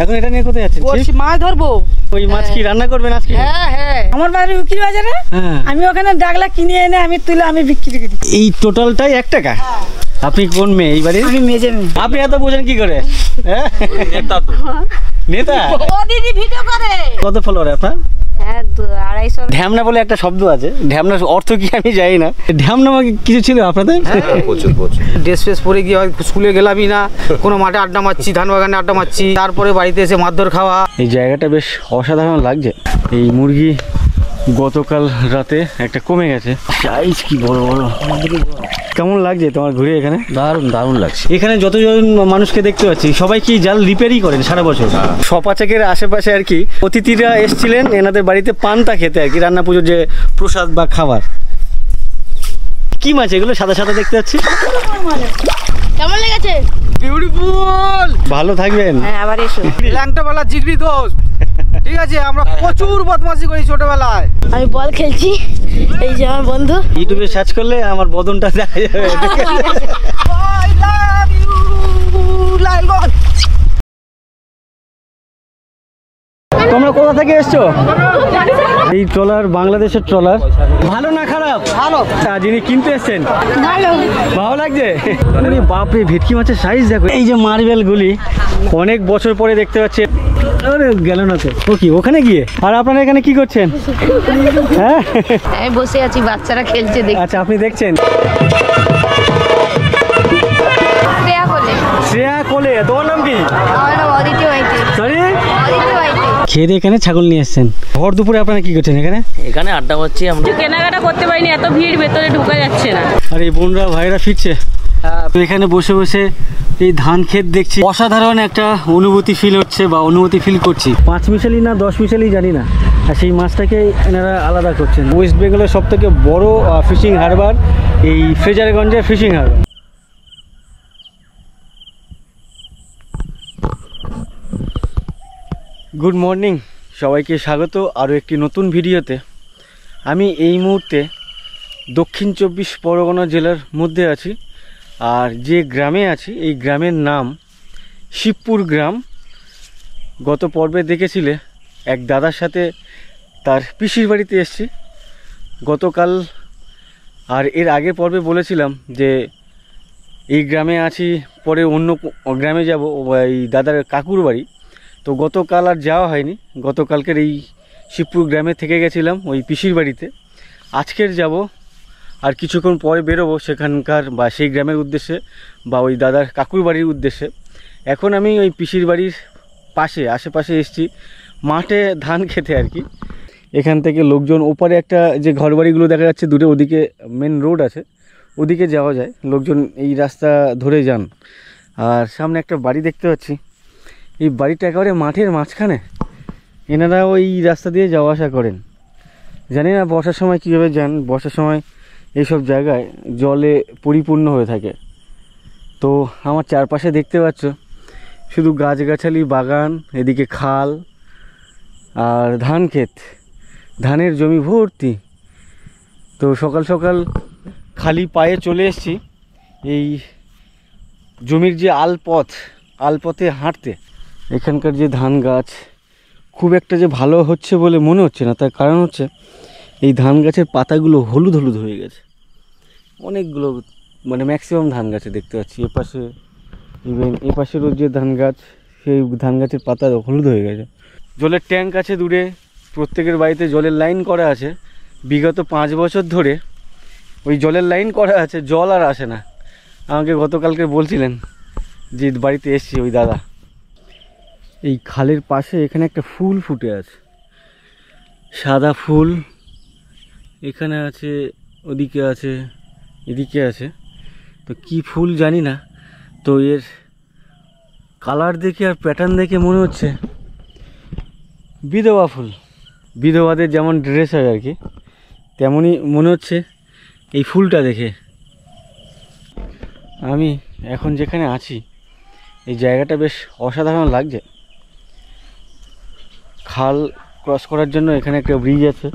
এখন এটা নিয়ে কোথায় যাচ্ছেন? মাছ ধরবো। ওই মাছ কি রান্না করবেন আজকে? হ্যাঁ হ্যাঁ, আমার বাড়ি উকিল বাজারে, আমি ওখানে ডাকলা কিনে এনে আমি তুলে আমি বিক্রি করি। এই টোটালটাই 1 টাকা? আপনি কোন মেয়ে এই বাড়ির? আমি মেজে মেয়ে। আপনি এত বোঝেন কি করে? নেতা তো। নেতা? ও দিদি ভিডিও করে। কত ফলোয়ার আপনার? হ্যাঁ 250 ঢ্যামনা বলে একটা শব্দ আছে, ঢ্যামনার অর্থ কি আমি জানি না। ঢ্যামনা কিছু ছিল আপনাদের? প্রচুর প্রচুর। ড্রেস ফ্রেস পরে গিয়ে স্কুলে গেলামই না, কোনো মাঠে আড্ডা মারছি, ধান বাগানে আড্ডা মারছি, তারপরে বাড়িতে এসে মারধর খাওয়া। এই জায়গাটা বেশ অসাধারণ লাগছে। এই মুরগি গতকাল রাতে একটা কমে গেছে, সাইজ কি বড় বড়। কেমন লাগছে তোমার ঘুরে এখানে? দারুণ দারুণ লাগছে। এখানে যতজন মানুষকে দেখতে পাচ্ছি সবাই কি জাল রিপেয়ারই করেন সারা বছর? সপাচাকের আশেপাশে আর কি অতিথিরা এসেছিলেন এনাদের বাড়িতে পান্তা খেতে আর কি, রান্না পুজোর যে প্রসাদ বা খাবার। কি মাছ এগুলো সাদা সাদা দেখতে পাচ্ছি? কেমন লেগেছে? বিউটিফুল। ভালো থাকবেন। হ্যাঁ আবার এসো। ল্যাংটাবেলা জিগরি দোষ, ঠিক আছে? আমরা প্রচুর বদমাশি করি ছোটবেলায়। আমি বল খেলছি, এই যে আমার বন্ধু। ইউটিউবে সার্চ করলে আমার বদনটা দেখা যাবে। I love you, Lalganj. তোমরা কোথা থেকে এসছো? এই ট্রলার বাংলাদেশের ট্রলার। ভালো না খারাপ? ভালো। যিনি কিনতে এসছেন ভালো। ভালো লাগছে? বাপরে ভেটকি মাছের সাইজ দেখো। এই যে মার্বেল গুলি অনেক বছর পরে দেখতে পাচ্ছি। আরে গেল না তো ও কি ওখানে গিয়ে? আর আপনারা এখানে কি করছেন? হ্যাঁ আমি বসে আছি, বাচ্চারা খেলছে দেখি। আচ্ছা আপনি দেখছেন? শ্রেয়া কোলে। শ্রেয়া কোলে। তোমার নাম কি? আমার নাম অদিতি মাইতি। সরি? অদিতি মাইতি। খেয়ে এখানে ছাগল নিয়ে এসছেন। ভর দুপুরে আপনারা কি করছেন এখানে? এখানে আড্ডা মারছি আমরা। কেনাকাটা করতে পারিনি, এত ভিড়, ভেতরে ঢোকা যাচ্ছে না। আর এই বোনরা ভাইরা ফিরছে। তো এখানে বসে বসে এই ধান ক্ষেত দেখছি, অসাধারণ একটা অনুভূতি ফিল হচ্ছে বা অনুভূতি ফিল করছি। 5 মিশালি না 10 মিশালি জানি না, আর সেই মাছটাকে এনারা আলাদা করছেন। ওয়েস্ট বেঙ্গলের সব থেকে বড় ফিশিং হারবার এই ফ্রেজারগঞ্জের ফিশিং হারবার। গুড মর্নিং, সবাইকে স্বাগত আরও একটি নতুন ভিডিওতে। আমি এই মুহূর্তে দক্ষিণ 24 পরগনা জেলার মধ্যে আছি, আর যে গ্রামে আছি এই গ্রামের নাম শিবপুর গ্রাম। গত পর্বে দেখেছিলে এক দাদার সাথে তার পিসির বাড়িতে এসেছি গতকাল, আর এর আগের পর্বে বলেছিলাম যে এই গ্রামে আছি, পরে অন্য গ্রামে যাব, এই দাদার কাকুর বাড়ি। তো গতকাল আর যাওয়া হয়নি, গতকালকের এই শিবপুর গ্রামে থেকে গেছিলাম ওই পিসির বাড়িতে। আজকের যাব, আর কিছুক্ষণ পরে বেরোবো সেখানকার বা সেই গ্রামের উদ্দেশ্যে বা ওই দাদার কাকুর বাড়ির উদ্দেশ্যে। এখন আমি ওই পিসির বাড়ির পাশে আশেপাশে এসেছি মাঠে ধান খেতে আর কি। এখান থেকে লোকজন ওপারে একটা যে ঘরবাড়িগুলো দেখা যাচ্ছে দূরে, ওদিকে মেন রোড আছে, ওদিকে যাওয়া যায়, লোকজন এই রাস্তা ধরে যান। আর সামনে একটা বাড়ি দেখতে পাচ্ছি, এই বাড়িটা একেবারে মাঠের মাঝখানে, এনারা ওই রাস্তা দিয়ে যাওয়া আসা করেন। জানি না বর্ষার সময় কীভাবে যান, বর্ষার সময় এইসব জায়গায় জলে পরিপূর্ণ হয়ে থাকে। তো আমার চারপাশে দেখতে পাচ্ছ শুধু গাছগাছালি, বাগান, এদিকে খাল আর ধান ক্ষেত, ধানের জমি ভর্তি। তো সকাল সকাল খালি পায়ে চলে এসেছি এই জমির যে আলপথে হাঁটতে। এখানকার যে ধান গাছ খুব একটা যে ভালো হচ্ছে বলে মনে হচ্ছে না, তার কারণ হচ্ছে এই ধান গাছের পাতাগুলো হলুদ হলুদ হয়ে গেছে অনেকগুলো, মানে ম্যাক্সিমাম ধান গাছে দেখতে পাচ্ছি। এপাশে ইভেন এপাশেরও যে ধান গাছ, সেই ধান গাছের পাতা হলুদ হয়ে গেছে। জলের ট্যাঙ্ক আছে দূরে, প্রত্যেকের বাড়িতে জলের লাইন করা আছে। বিগত 5 বছর ধরে ওই জলের লাইন করা আছে, জল আর আসে না। আমাকে গতকালকে বলছিলেন যে বাড়িতে এসছি ওই দাদা। এই খালের পাশে এখানে একটা ফুল ফুটে আছে, সাদা ফুল। এখানে আছে, ওদিকে আছে, এদিকে আছে, তো কি ফুল জানি না। তো এর কালার দেখে আর প্যাটার্ন দেখে মনে হচ্ছে বিধবা ফুল। বিধবাদের যেমন ড্রেস হয় আর কি, তেমনই মনে হচ্ছে এই ফুলটা দেখে। আমি এখন যেখানে আছি এই জায়গাটা বেশ অসাধারণ লাগছে। খাল ক্রস করার জন্য এখানে একটা ব্রিজ আছে,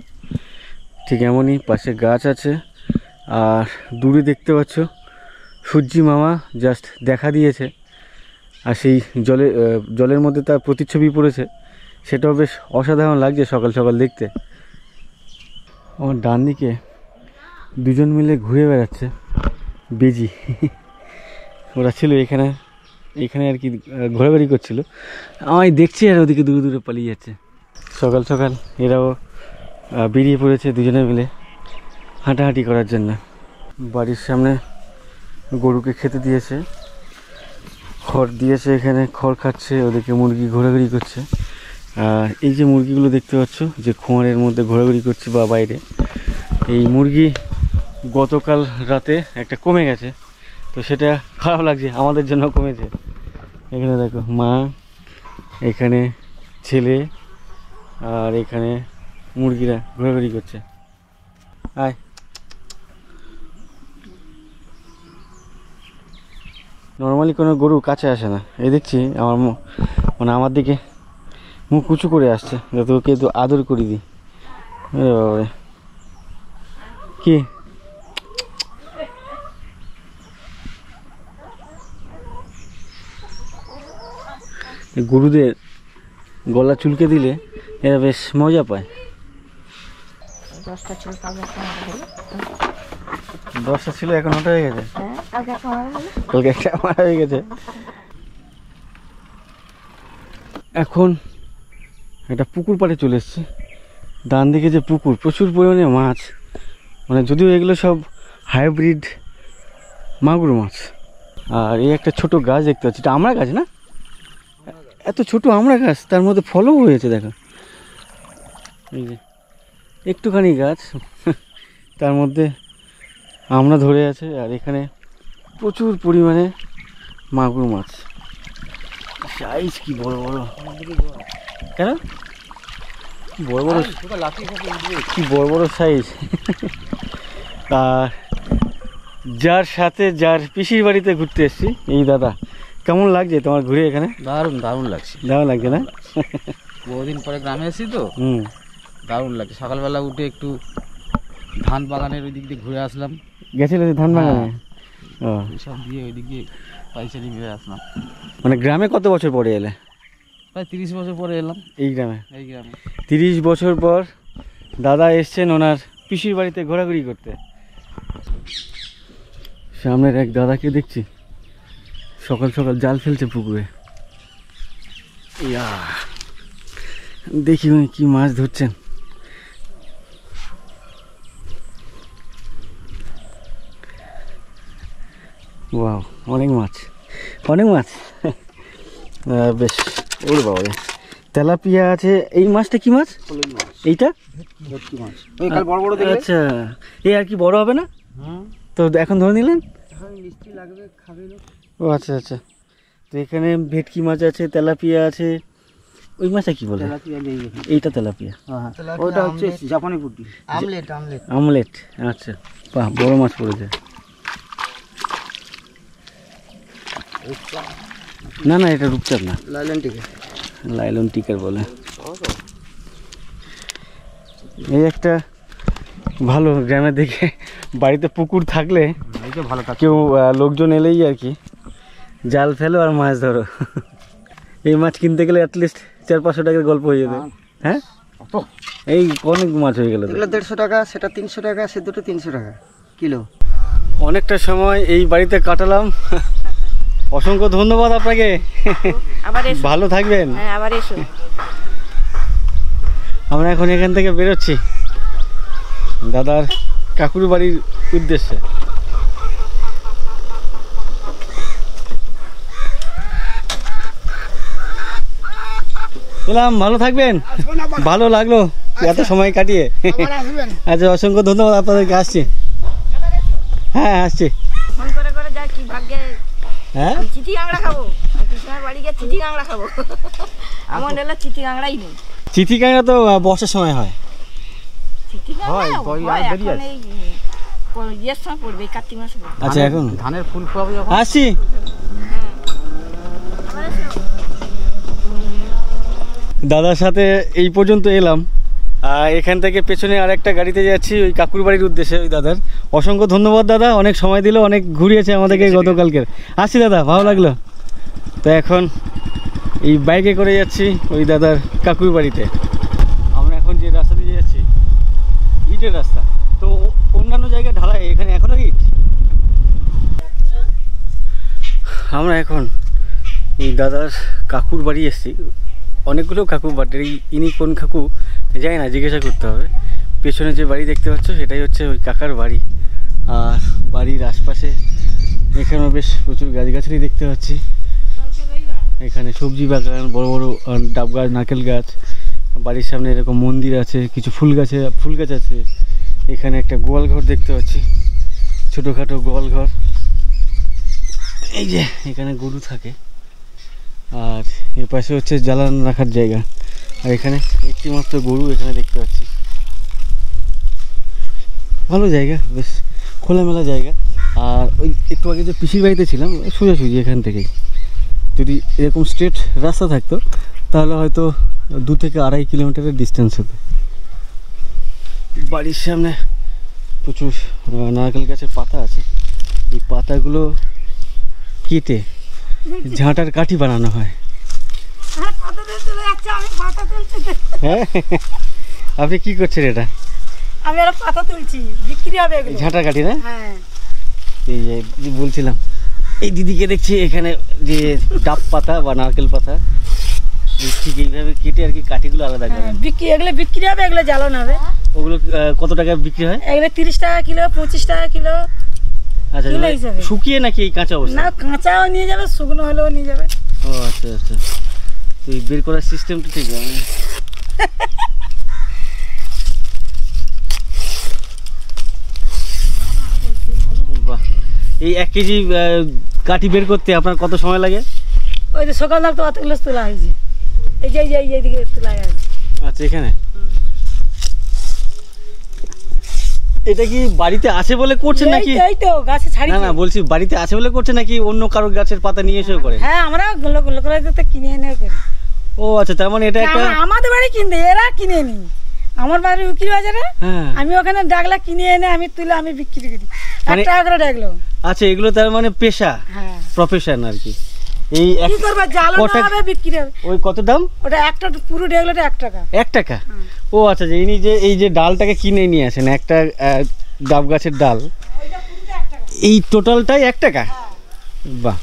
ঠিক এমনই পাশে গাছ আছে। আর দূরে দেখতে পাচ্ছ সূর্যি মামা জাস্ট দেখা দিয়েছে, আর সেই জলের মধ্যে তার প্রতিচ্ছবি পড়েছে, সেটাও বেশ অসাধারণ লাগছে সকাল সকাল দেখতে। আমার ডান দিকে দুজন মিলে ঘুরে বেড়াচ্ছে বেজি। ওরা ছিল এখানে আর কি ঘোরাঘুরি করছিল, আমায় দেখছি আর ওদিকে দূরে দূরে পালিয়ে যাচ্ছে। সকাল সকাল এরাও বেরিয়ে পড়েছে দুজনে মিলে হাঁটাহাঁটি করার জন্য। বাড়ির সামনে গরুকে খেতে দিয়েছে, খড় দিয়েছে, এখানে খড় খাচ্ছে, ওদিকে মুরগি ঘোরাঘুরি করছে। আর এই যে মুরগিগুলো দেখতে পাচ্ছ যে খোঁয়ারের মধ্যে ঘোরাঘুরি করছে বা বাইরে, এই মুরগি গতকাল রাতে একটা কমে গেছে, তো সেটা খারাপ লাগছে, আমাদের জন্য কমেছে। এখানে দেখো মা, এখানে ছেলে, আর এখানে মুরগিরা ঘোরাঘুরি করছে। আয়, নর্মালি কোনো গরু কাছে আসে না, এই দেখছি আমার দিকে মুখ উঁচু করে আসছে, যাতে ওকে একটু আদর করে দিই। বাবা কি গরুদের গলা চুলকে দিলে এরা বেশ মজা পায়। 10টা ছিল, এখন 9টা হয়ে গেছে। কালকে একটা মারা হয়ে গেছে। এখন একটা পুকুর পাড়ে চলে এসছে। ডান দিকে যে পুকুর, প্রচুর পরিমাণে মাছ, মানে যদিও এগুলো সব হাইব্রিড মাগুর মাছ। আর এই একটা ছোট গাছ দেখতে পাচ্ছি, এটা আমড়া গাছ না? এত ছোট আমড়া গাছ, তার মধ্যে ফলও হয়েছে দেখো। এই যে একটুখানি গাছ, তার মধ্যে আমড়া ধরে আছে। আর এখানে প্রচুর পরিমাণে মাগুর মাছ, সাইজ কি বড় বড়, কেন বড় বড়, কি বড় বড় সাইজ। আর যার সাথে যার পিসির বাড়িতে ঘুরতে এসেছি, এই দাদা, কেমন লাগছে তোমার ঘুরে এখানে? দারুণ দারুণ লাগছে, দারুণ লাগছে না? বহুদিন পরে গ্রামে এসেছি তো, হুম, দারুণ লাগছে। সকালবেলা উঠে একটু ধান বাগানের ওই দিক দিয়ে ঘুরে আসলাম। গেছিলে ধান বাগানে? ও, সব দিয়ে ওই দিক দিয়ে পাইচারি ঘুরে আসলাম। মানে গ্রামে কত বছর পরে এলে? প্রায় 30 বছর পরে এলাম এই গ্রামে। 30 বছর পর দাদা এসছেন ওনার পিসির বাড়িতে ঘোরাঘুরি করতে। সামনের এক দাদাকে দেখছি সকাল সকাল জাল ফেলছে পুকুরে। ইয়া, দেখি উনি কি মাছ ধরছেন। ওয়াও, অনেক মাছ, অনেক মাছ। বেশ, ওরে বাবা, তেলাপিয়া আছে। এই মাছটা কি মাছ? এইটা আচ্ছা, এই আর কি বড় হবে না তো? এখন ধরে নিলেন? ও আচ্ছা আচ্ছা। তো এখানে ভেটকি মাছ আছে, তেলাপিয়া আছে। ওই মাছটা কি বলে? এইটা তেলাপিয়া, ওটা হচ্ছে জাপানি পুঁটি, আমলেট। আচ্ছা, বাহ, বড় মাছ পড়েছে। না না, এটা রূপচাঁদ না, লাইলন টিকার বলে। এই একটা ভালো গ্রামে দেখে বাড়িতে পুকুর থাকলে ভালো কেউ লোকজন এলেই আর কি জাল ফেলো আর মাছ ধরো। এই মাছ কিনতে গেলে অ্যাটলিস্ট 400-500 টাকার গল্প হয়ে যাবে। হ্যাঁ, এই অনেক মাছ হয়ে গেল। 150 টাকা, সেটা 300 টাকা, সে দুটো 300 টাকা কিলো। অনেকটা সময় এই বাড়িতে কাটালাম। অসংখ্য ধন্যবাদ আপনাকে, ভালো থাকবেন। আবার এসো। আমরা এখন এখান থেকে বেরোচ্ছি দাদার কাকুর বাড়ির উদ্দেশ্যে। এলাম, ভালো থাকবেন। ভালো লাগলো এত সময় কাটিয়ে। আচ্ছা, অসংখ্য ধন্যবাদ আপনাদেরকে। আসছি, হ্যাঁ আসছি। ফোন করে করে যা কি ভাগ্যে, হ্যাঁ চিঠি কাঁকড়া খাবো, কৃষ্ণের বাড়ি গিয়ে চিঠি কাঁকড়া খাবো। আমার হলো চিঠি কাঁকড়াই নেই। চিঠি কাঁকড়া তো বর্ষার সময় হয়। চিঠি কাঁকড়া এখন এই ইয়ের সময় পড়বে, কার্তিক মাসে পড়বে। আচ্ছা, এখন ধানের ফুল পাবে যখন। আসছি। দাদার সাথে এই পর্যন্ত এলাম। এখান থেকে পেছনে আরেকটা গাড়িতে যাচ্ছি ওই কাকুর বাড়ির উদ্দেশ্যে। ওই দাদার অসংখ্য ধন্যবাদ দাদা, অনেক সময় দিল, অনেক ঘুরিয়েছে আমাদেরকে গতকালকে। আসছি দাদা, ভালো লাগলো। তো এখন এই বাইকে করে যাচ্ছি ওই দাদার কাকুর বাড়িতে। আমরা এখন যে রাস্তা দিয়ে যাচ্ছি ইটের রাস্তা, তো অন্যান্য জায়গায় ঢালাই, এখানে এখনও ইট। আমরা এখন এই দাদার কাকুর বাড়ি এসেছি। অনেকগুলো কাকু বাট ইনি কোন কাকু যাই না, জিজ্ঞাসা করতে হবে। পেছনে যে বাড়ি দেখতে পাচ্ছ সেটাই হচ্ছে ওই কাকার বাড়ি। আর বাড়ির আশপাশে এখানেও বেশ প্রচুর গাছগাছালি দেখতে পাচ্ছি। এখানে সবজি বাগান, বড় বড় ডাব গাছ, নারকেল গাছ, বাড়ির সামনে এরকম মন্দির আছে, কিছু ফুল গাছ আছে। এখানে একটা গোয়াল ঘর দেখতে পাচ্ছি, ছোটোখাটো গোয়াল ঘর। এই যে এখানে গরু থাকে, আর এর পাশে হচ্ছে জ্বালান রাখার জায়গা। আর এখানে একটি মাত্র গরু এখানে দেখতে পাচ্ছি। ভালো জায়গা, বেশ খোলামেলা জায়গা। আর ওই একটু আগে যে পিসির বাড়িতে ছিলাম সোজাসুজি এখান থেকেই, যদি এরকম স্ট্রেট রাস্তা থাকতো তাহলে হয়তো 2 থেকে 2.5 কিলোমিটারের ডিস্টেন্স হতো। বাড়ির সামনে প্রচুর নারকেল গাছের পাতা আছে। এই পাতাগুলো কেটে ঝাঁটার কাঠি বানানো হয়। হ্যাঁ, আপনি কি করছেন এটা? আমি আর পাতা তুলছি, বিক্রি হবে এগুলো। ঝাঁটার কাঠি না? হ্যাঁ, এই যে বলছিলাম, এই দিদিকে দেখছি এখানে যে ডাব পাতা বা নারকেল পাতা ঠিক এইভাবে কেটে আর কি কাঠিগুলো আলাদা করে এগুলো বিক্রি হবে, এগুলো জ্বালানো হবে। ওগুলো কত টাকা বিক্রি হয়? এগুলো 30 টাকা কিলো, 25 টাকা কিলো। আচ্ছা, কিলো হিসাবে। শুকিয়ে নাকি এই কাঁচা অবস্থা? না, কাঁচাও নিয়ে যাবে, শুকনো হলেও নিয়ে যাবে। ও আচ্ছা আচ্ছা, তো এই বের করার সিস্টেমটা ঠিক আছে। বাহ, এই 1 কেজি কাঠি বের করতে আপনার কত সময় লাগে? ওই যে সকাল থাকতে অতগুলো তোলা হয়েছে, এই যে এইদিকে তোলা আছে। আচ্ছা, এখানে এটা কি বাড়িতে আছে বলে করছেন নাকি? এই তো গাছে ছাড়ি। না না, বলছি বাড়িতে আছে বলে করছেন নাকি অন্য কারো গাছের পাতা নিয়ে এসেও করেন? হ্যাঁ, আমরা গুলো করে তো কিনে এনে করি। ও আচ্ছা, তার মানে এটা একটা আমাদের বাড়ি কিনতে, এরা কিনে নি। আমার বাড়ি উকিল বাজারে, হ্যাঁ। আমি ওখানে ডাগলা কিনে এনে আমি তুলে আমি বিক্রি করি, 1 মানে টাকা করে ডাগলো। আচ্ছা, এগুলো তার মানে পেশা, হ্যাঁ, প্রফেশন আর কি। এই কি করবা, জ্বালানো হবে, বিক্রি হবে। ওই কত দাম? ওটা একটা পুরো ডাগলাটা 1 টাকা। 1 টাকা? ও আচ্ছা, যে ইনি যে এই যে ডালটাকে কিনে নিয়ে আসেন, একটা ডাব গাছের ডাল, এই টোটালটাই 1 টাকা? বাহ,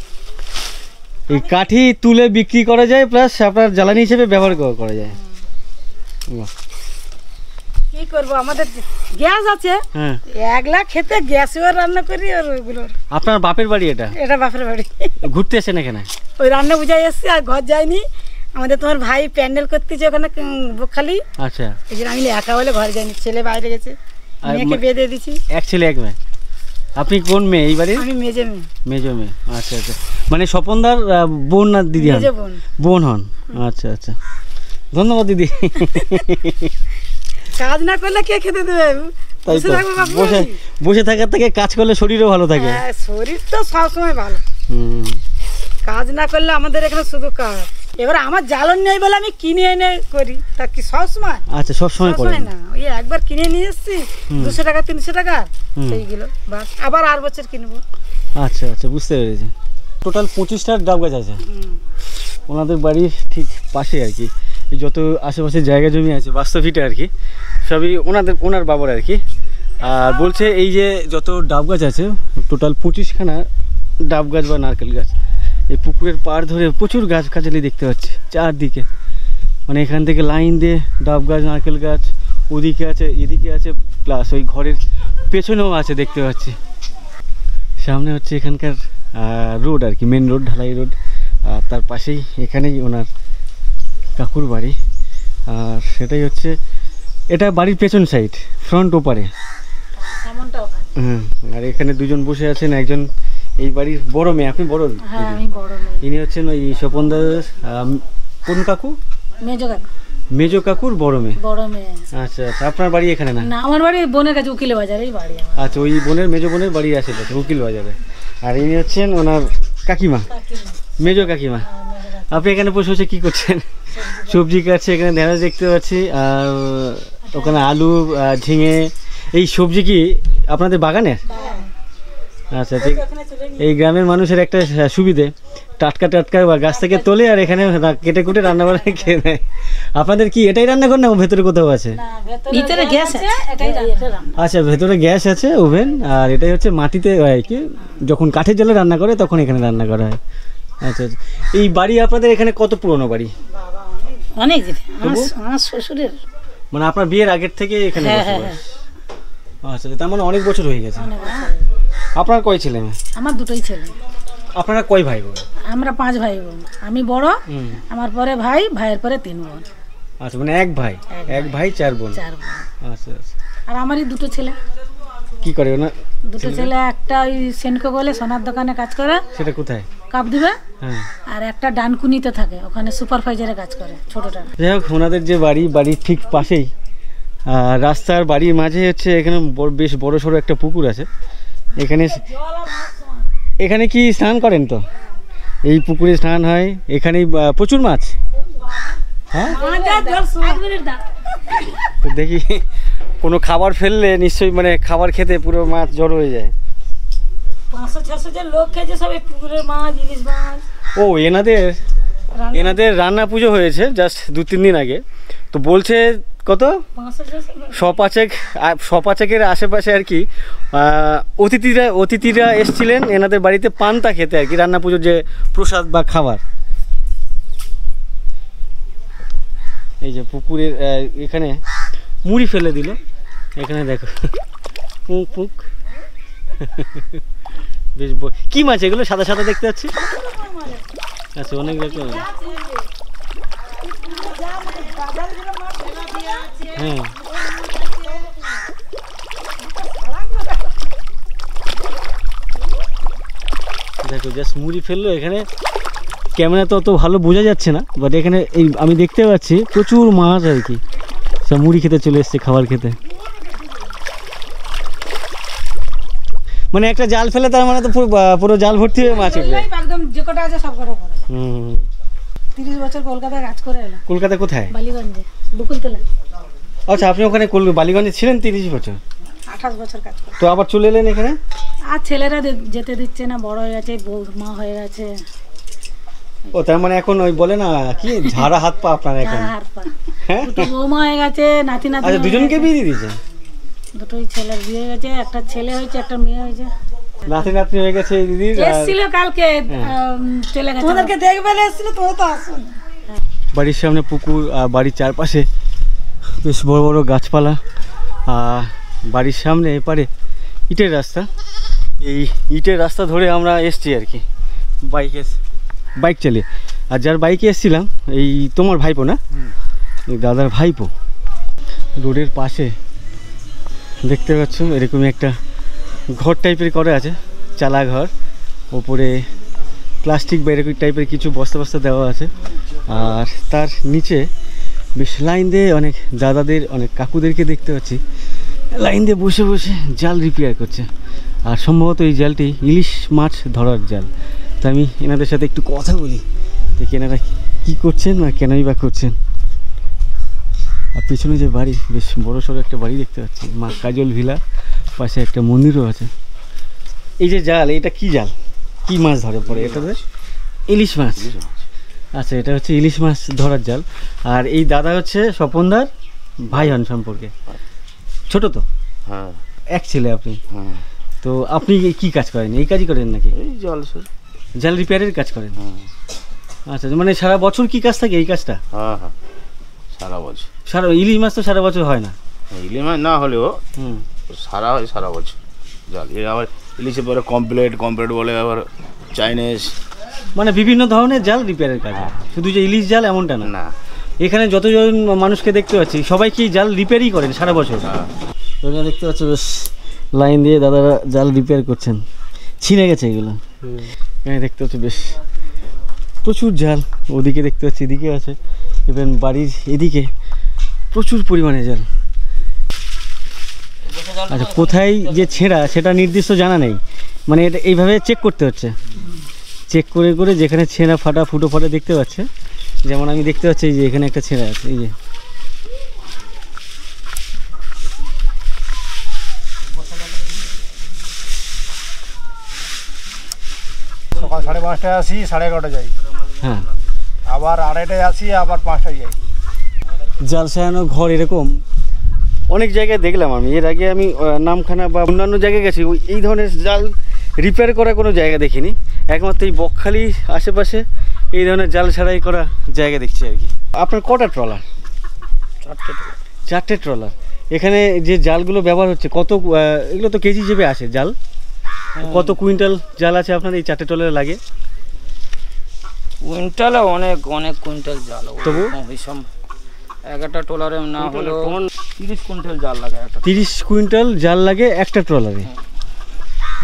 এই কাঠি তুলে বিক্রি করা যায়, প্লাস আপনার জ্বালানি হিসেবে ব্যবহার করা যায়। বাহ, কি করবো, আমাদের গ্যাস আছে, হ্যাঁ। একলা খেতে গ্যাসেও রান্না করি। আর ওইগুলো আপনার বাপের বাড়ি এটা? এটা বাপের বাড়ি। ঘুরতে এসেন এখানে? ওই রান্না বুঝাই এসছি, আর ঘর যাইনি। আমাদের তোমার ভাই প্যান্ডেল করতেছে ওখানে বকখালি। আচ্ছা, এই জন্য আমি একা বলে ঘরে যাইনি, ছেলে বাইরে গেছে, মেয়েকে বিয়ে দিয়ে দিছি। 1 ছেলে 1 মেয়ে। আপনি কোন মেয়ে এই বাড়ির? আমি মেজে মেয়ে। মেজো মেয়ে, আচ্ছা আচ্ছা। মানে স্বপনদার বোন না দিদি হন? মেজো বোন। বোন হন, আচ্ছা আচ্ছা। ধন্যবাদ দিদি। কাজ না করলে কে খেতে দেবে? তাই তো, বসে থাকার থেকে কাজ করলে শরীরও ভালো থাকে। হ্যাঁ, শরীর তো সবসময় ভালো। কাজ না করলে আমাদের এখানে শুধু কাজ। এবার আমার জ্বালন নেই বলে আমি কিনে এনে করি, তা কি সবসময়? আচ্ছা, সবসময় করেন না, ওই একবার কিনে নিয়ে এসছি 200 টাকা 300 টাকা, সেইগুলো বাস, আবার আর বছর কিনবো। আচ্ছা আচ্ছা, বুঝতে পেরেছি। টোটাল 25টা ডাব গাছ আছে ওনাদের বাড়ির ঠিক পাশে আর কি। যত আশেপাশে জায়গা জমি আছে বাস্তবিটা আর কি, সবই ওনার বাবার আর কি। আর বলছে এই যে যত ডাব গাছ আছে টোটাল 25খানা ডাব গাছ বা নারকেল গাছ। এই পুকুরের পাড় ধরে প্রচুর গাছ গাছালি দেখতে পাচ্ছি চারদিকে। মানে এখান থেকে লাইন দিয়ে ডাব গাছ, নারকেল গাছ ওদিকে আছে, এদিকে আছে, প্লাস ওই ঘরের পেছনেও আছে দেখতে পাচ্ছি। সামনে হচ্ছে এখানকার রোড আর কি, মেন রোড, ঢালাই রোড। আর তার পাশেই এখানেই ওনার কাকুর বাড়ি। আর সেটাই হচ্ছে, এটা বাড়ির পেছন সাইড, ফ্রন্ট ওপারে। আর এখানে দুজন বসে আছেন, একজন এই বাড়ির বড় মেয়ে। আপনি বড়? হ্যাঁ, আমি বড় মেয়ে। ইনি হচ্ছেন ওই স্বপনদার কোন কাকু? মেজো কাকু। মেজো কাকুর বড় মেয়ে। বড় মেয়ে। আচ্ছা আচ্ছা, আপনার বাড়ি এখানে না? না, আমার বাড়ি বোনের কাছে, উকিল বাজারেই বাড়ি আমার। আচ্ছা, ওই বোনের, মেজো বোনের বাড়ি আছে উকিল বাজারে। আর ইনি হচ্ছেন ওনার কাকিমা, মেজো কাকিমা। আপনি এখানে বসে বসে কি করছেন? সবজি কাটছে, এখানে ঢেঁড়স দেখতে পাচ্ছি, আর ওখানে আলু, ঝিঙে। এই সবজি কি আপনাদের বাগানের? আচ্ছা ঠিক। এই গ্রামের মানুষের একটা সুবিধে, টাটকা টাটকা বা গাছ থেকে তোলে আর এখানে কেটে কুটে রান্না করে খেয়ে নেয়। আপনাদের কি এটাই রান্না করেন না ভেতরে কোথাও আছে? ভিতরে গ্যাস আছে, এটাই রান্না। আচ্ছা ভেতরে গ্যাস আছে, ওভেন, আর এটাই হচ্ছে মাটিতে হয় কি, যখন কাঠের জলে রান্না করে তখন এখানে রান্না করা হয়। আচ্ছা আচ্ছা। এই বাড়ি আপনাদের এখানে কত পুরনো বাড়ি? অনেক দিন, আমার শ্বশুরের, মানে আপনার বিয়ের আগের থেকে এখানে বসবাস? আচ্ছা, তার মানে অনেক বছর হয়ে গেছে। আপনার কয় ছেলে মেয়ে? আমার দুটোই ছেলে। আপনারা কয় ভাই বোন? আমরা 5 ভাই বোন, আমি বড়, আমার পরে ভাই, ভাইয়ের পরে 3 বোন। আচ্ছা, মানে এক ভাই 4 বোন। 4 বোন। আচ্ছা আচ্ছা। আর আমারই 2টো ছেলে। কি করে ওনা? 2টো ছেলে, একটা ওই সেনকো বলে সোনার দোকানে কাজ করে। সেটা কোথায়? কাপ দিবে। হ্যাঁ। আর একটা ডানকুনিতে থাকে, ওখানে সুপারভাইজারে কাজ করে, ছোটটা। যাই হোক, ওনাদের যে বাড়ির ঠিক পাশেই রাস্তার বাড়ির মাঝে হচ্ছে এখানে বেশ বড় সড়ো একটা পুকুর আছে। এখানে কি স্নান করেন? তো এই পুকুরে স্নান হয়, এখানেই প্রচুর মাছ। হ্যাঁ, তো দেখি কোনো খাবার ফেললে নিশ্চয়ই মানে খাবার খেতে পুরো মাছ জড়ো হয়ে যায়। 500-600 জন লোক খেয়েছে সব এই পুকুরের মাছ, ইলিশ মাছ। ও, এনাদের রান্না পুজো হয়েছে জাস্ট 2-3 দিন আগে। তো বলছে কত 100-100 আশেপাশে আর কি অতিথিরা এসছিলেন এনাদের বাড়িতে পান্তা খেতে আর কি, রান্না পুজোর যে প্রসাদ বা খাবার। এই যে পুকুরের এখানে মুড়ি ফেলে দিল, এখানে দেখো পুক পুক। বেশ কি মাছ এগুলো? সাদা সাদা দেখতে পাচ্ছি। আচ্ছা, অনেক রকম। হ্যাঁ, দেখো জাস্ট মুড়ি ফেললো এখানে। ক্যামেরা তো অত ভালো বোঝা যাচ্ছে না, বাট এখানে এই আমি দেখতে পাচ্ছি প্রচুর মাছ আর কি, সব মুড়ি খেতে চলে এসছে, খাবার খেতে। মানে একটা জাল ফেলে তার মানে তো পুরো জাল ভর্তি হয়ে মাছ উঠবে একদম, যে কটা আছে সব কটা পড়ে। 30 বছর কলকাতায় কাজ করে এলাম। কলকাতা কোথায়? বালিগঞ্জে, বকুলতলা। আচ্ছা, আপনি ওখানে বালিগঞ্জে ছিলেন 30 বছর? 28 বছর কাজ করে। তো আবার চলে এলেন এখানে? আর ছেলেরা যেতে দিচ্ছে না, বড় হয়ে গেছে, বউ মা হয়ে গেছে। ও, তার মানে এখন ওই বলে না কি ঝাড়া হাত পা আপনার এখন? হ্যাঁ, দুটো বৌমা হয়ে গেছে, নাতি নাতি। আচ্ছা, দুজনকে বিয়ে দিয়ে দিয়েছে? দুটোই ছেলের বিয়ে হয়ে গেছে, একটা ছেলে হয়েছে, একটা মেয়ে হয়েছে। নাতি নাতনি হয়ে গেছে দিদির। এসেছিল কালকে, চলে গেছে। তোমাদেরকে দেখবে এসেছিল, তোমরা তো আসুন। বাড়ির সামনে পুকুর, আর বাড়ির চারপাশে বেশ বড় বড় গাছপালা। বাড়ির সামনে এপারে ইটের রাস্তা। এই ইটের রাস্তা ধরে আমরা এসছি আর কি বাইক চালিয়ে। আর যার বাইকে এসছিলাম এই তোমার ভাইপো না? এই দাদার ভাইপো। রোডের পাশে দেখতে পাচ্ছ এরকমই একটা ঘর টাইপের করা আছে, চালা ঘর। ওপরে প্লাস্টিক বা এরকম টাইপের কিছু বস্তা বস্তা দেওয়া আছে। আর তার নিচে বেশ লাইন দিয়ে অনেক দাদাদের, অনেক কাকুদেরকে দেখতে পাচ্ছি লাইন দিয়ে বসে বসে জাল রিপেয়ার করছে। আর সম্ভবত এই জালটি ইলিশ মাছ ধরার জাল। তো আমি এনাদের সাথে একটু কথা বলি, দেখি এনারা কী করছেন বা কেনই বা করছেন। আর পিছনে যে বাড়ি, বেশ বড় সড়ো একটা বাড়ি দেখতে পাচ্ছি, মা কাজল ভিলা, পাশে একটা মন্দিরও আছে। এই যে জাল, এটা কি জাল, কি মাছ ধরে পড়ে? এটাতে ইলিশ মাছ। আচ্ছা, এটা হচ্ছে ইলিশ মাছ ধরার জাল। আর এই দাদা হচ্ছে স্বপনদার ভাই হন সম্পর্কে, ছোট তো? হ্যাঁ, এক ছেলে আপনি? হ্যাঁ। তো আপনি কি কাজ করেন? এই কাজই করেন নাকি? এই জাল রিপেয়ারের কাজ করেন? আচ্ছা, মানে সারা বছর কি কাজ থাকে এই কাজটা? হ্যাঁ হ্যাঁ, সারা বছর। ইলিশ মাছ তো সারা বছর হয় না? ইলিশ মাছ না হলেও সারা বছর জাল। আবার ইলিশে পরে কমপ্লিট বলে, আবার চাইনিজ, মানে বিভিন্ন ধরনের জাল রিপেয়ারের কাজ। শুধু যে ইলিশ জাল এমনটা না? না, এখানে যতজন মানুষকে দেখতে পাচ্ছি সবাই কি জাল রিপেয়ারই করেন সারা বছর? তোমরা দেখতে পাচ্ছ বেশ লাইন দিয়ে দাদারা জাল রিপেয়ার করছেন। ছিঁড়ে গেছে এগুলো। এখানে দেখতে পাচ্ছি বেশ প্রচুর জাল। ওদিকে দেখতে পাচ্ছি, এদিকে আছে, ইভেন বাড়ির এদিকে প্রচুর পরিমাণে জাল। আচ্ছা, কোথায় যে ছেঁড়া সেটা নির্দিষ্ট জানা নেই, মানে এটা এইভাবে চেক করতে হচ্ছে। চেক করে করে যেখানে ছেঁড়া ফাটা ফুটো ফাটা দেখতে পাচ্ছে, যেমন আমি দেখতে পাচ্ছি এই যে এখানে একটা ছেঁড়া আছে, এই যে 5টায় আসি, 11:30 যাই, হ্যাঁ, আবার 2:30টায় আসি, আবার 5টায় যাই। জাল সাজানো ঘর এরকম অনেক জায়গায় দেখলাম আমি। এর আগে আমি নামখানা বা অন্যান্য জায়গায় গেছি, ওই এই ধরনের জাল রিপেয়ার করা কোনো জায়গা দেখিনি। একমাত্র এই বকখালি আশেপাশে এই ধরনের জাল ছাড়াই করা জায়গা দেখছি আর কি। আপনার কটা ট্রলার? 4টে ট্রলার। এখানে যে জালগুলো ব্যবহার হচ্ছে কত, এগুলো তো কেজি হিসেবে আসে জাল, কত কুইন্টাল জাল আছে আপনার এই 4টে ট্রলারে লাগে? কুইন্টালে অনেক অনেক কুইন্টাল জাল। তবু একটা ট্রলারে না হলেও 30 কুইন্টাল জাল লাগে। 30 কুইন্টাল জাল লাগে একটা ট্রলারে।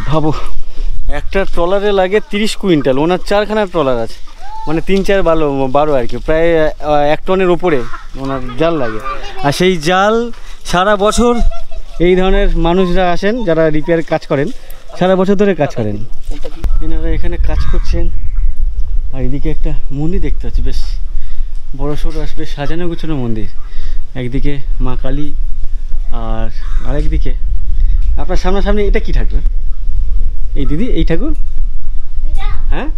ভাবো, একটা ট্রলারে লাগে 30 কুইন্টাল। ওনার 4খানা ট্রলার আছে, মানে 3 4 12 আর কি, প্রায় 1 টনের উপরে ওনার জাল লাগে। আর সেই জাল সারা বছর এই ধরনের মানুষরা আসেন যারা রিপেয়ার কাজ করেন, সারা বছর ধরে কাজ করেন। এনারা এখানে কাজ করছেন। আর এদিকে একটা মন্দির দেখতে পাচ্ছি, বেশ বড় সড়ো, বেশ সাজানো গুছানো মন্দির। একদিকে মা কালী আর আরেকদিকে আপনার সামনাসামনি এটা কি ঠাকুর? এই দিদি, এই ঠাকুর? হ্যাঁ,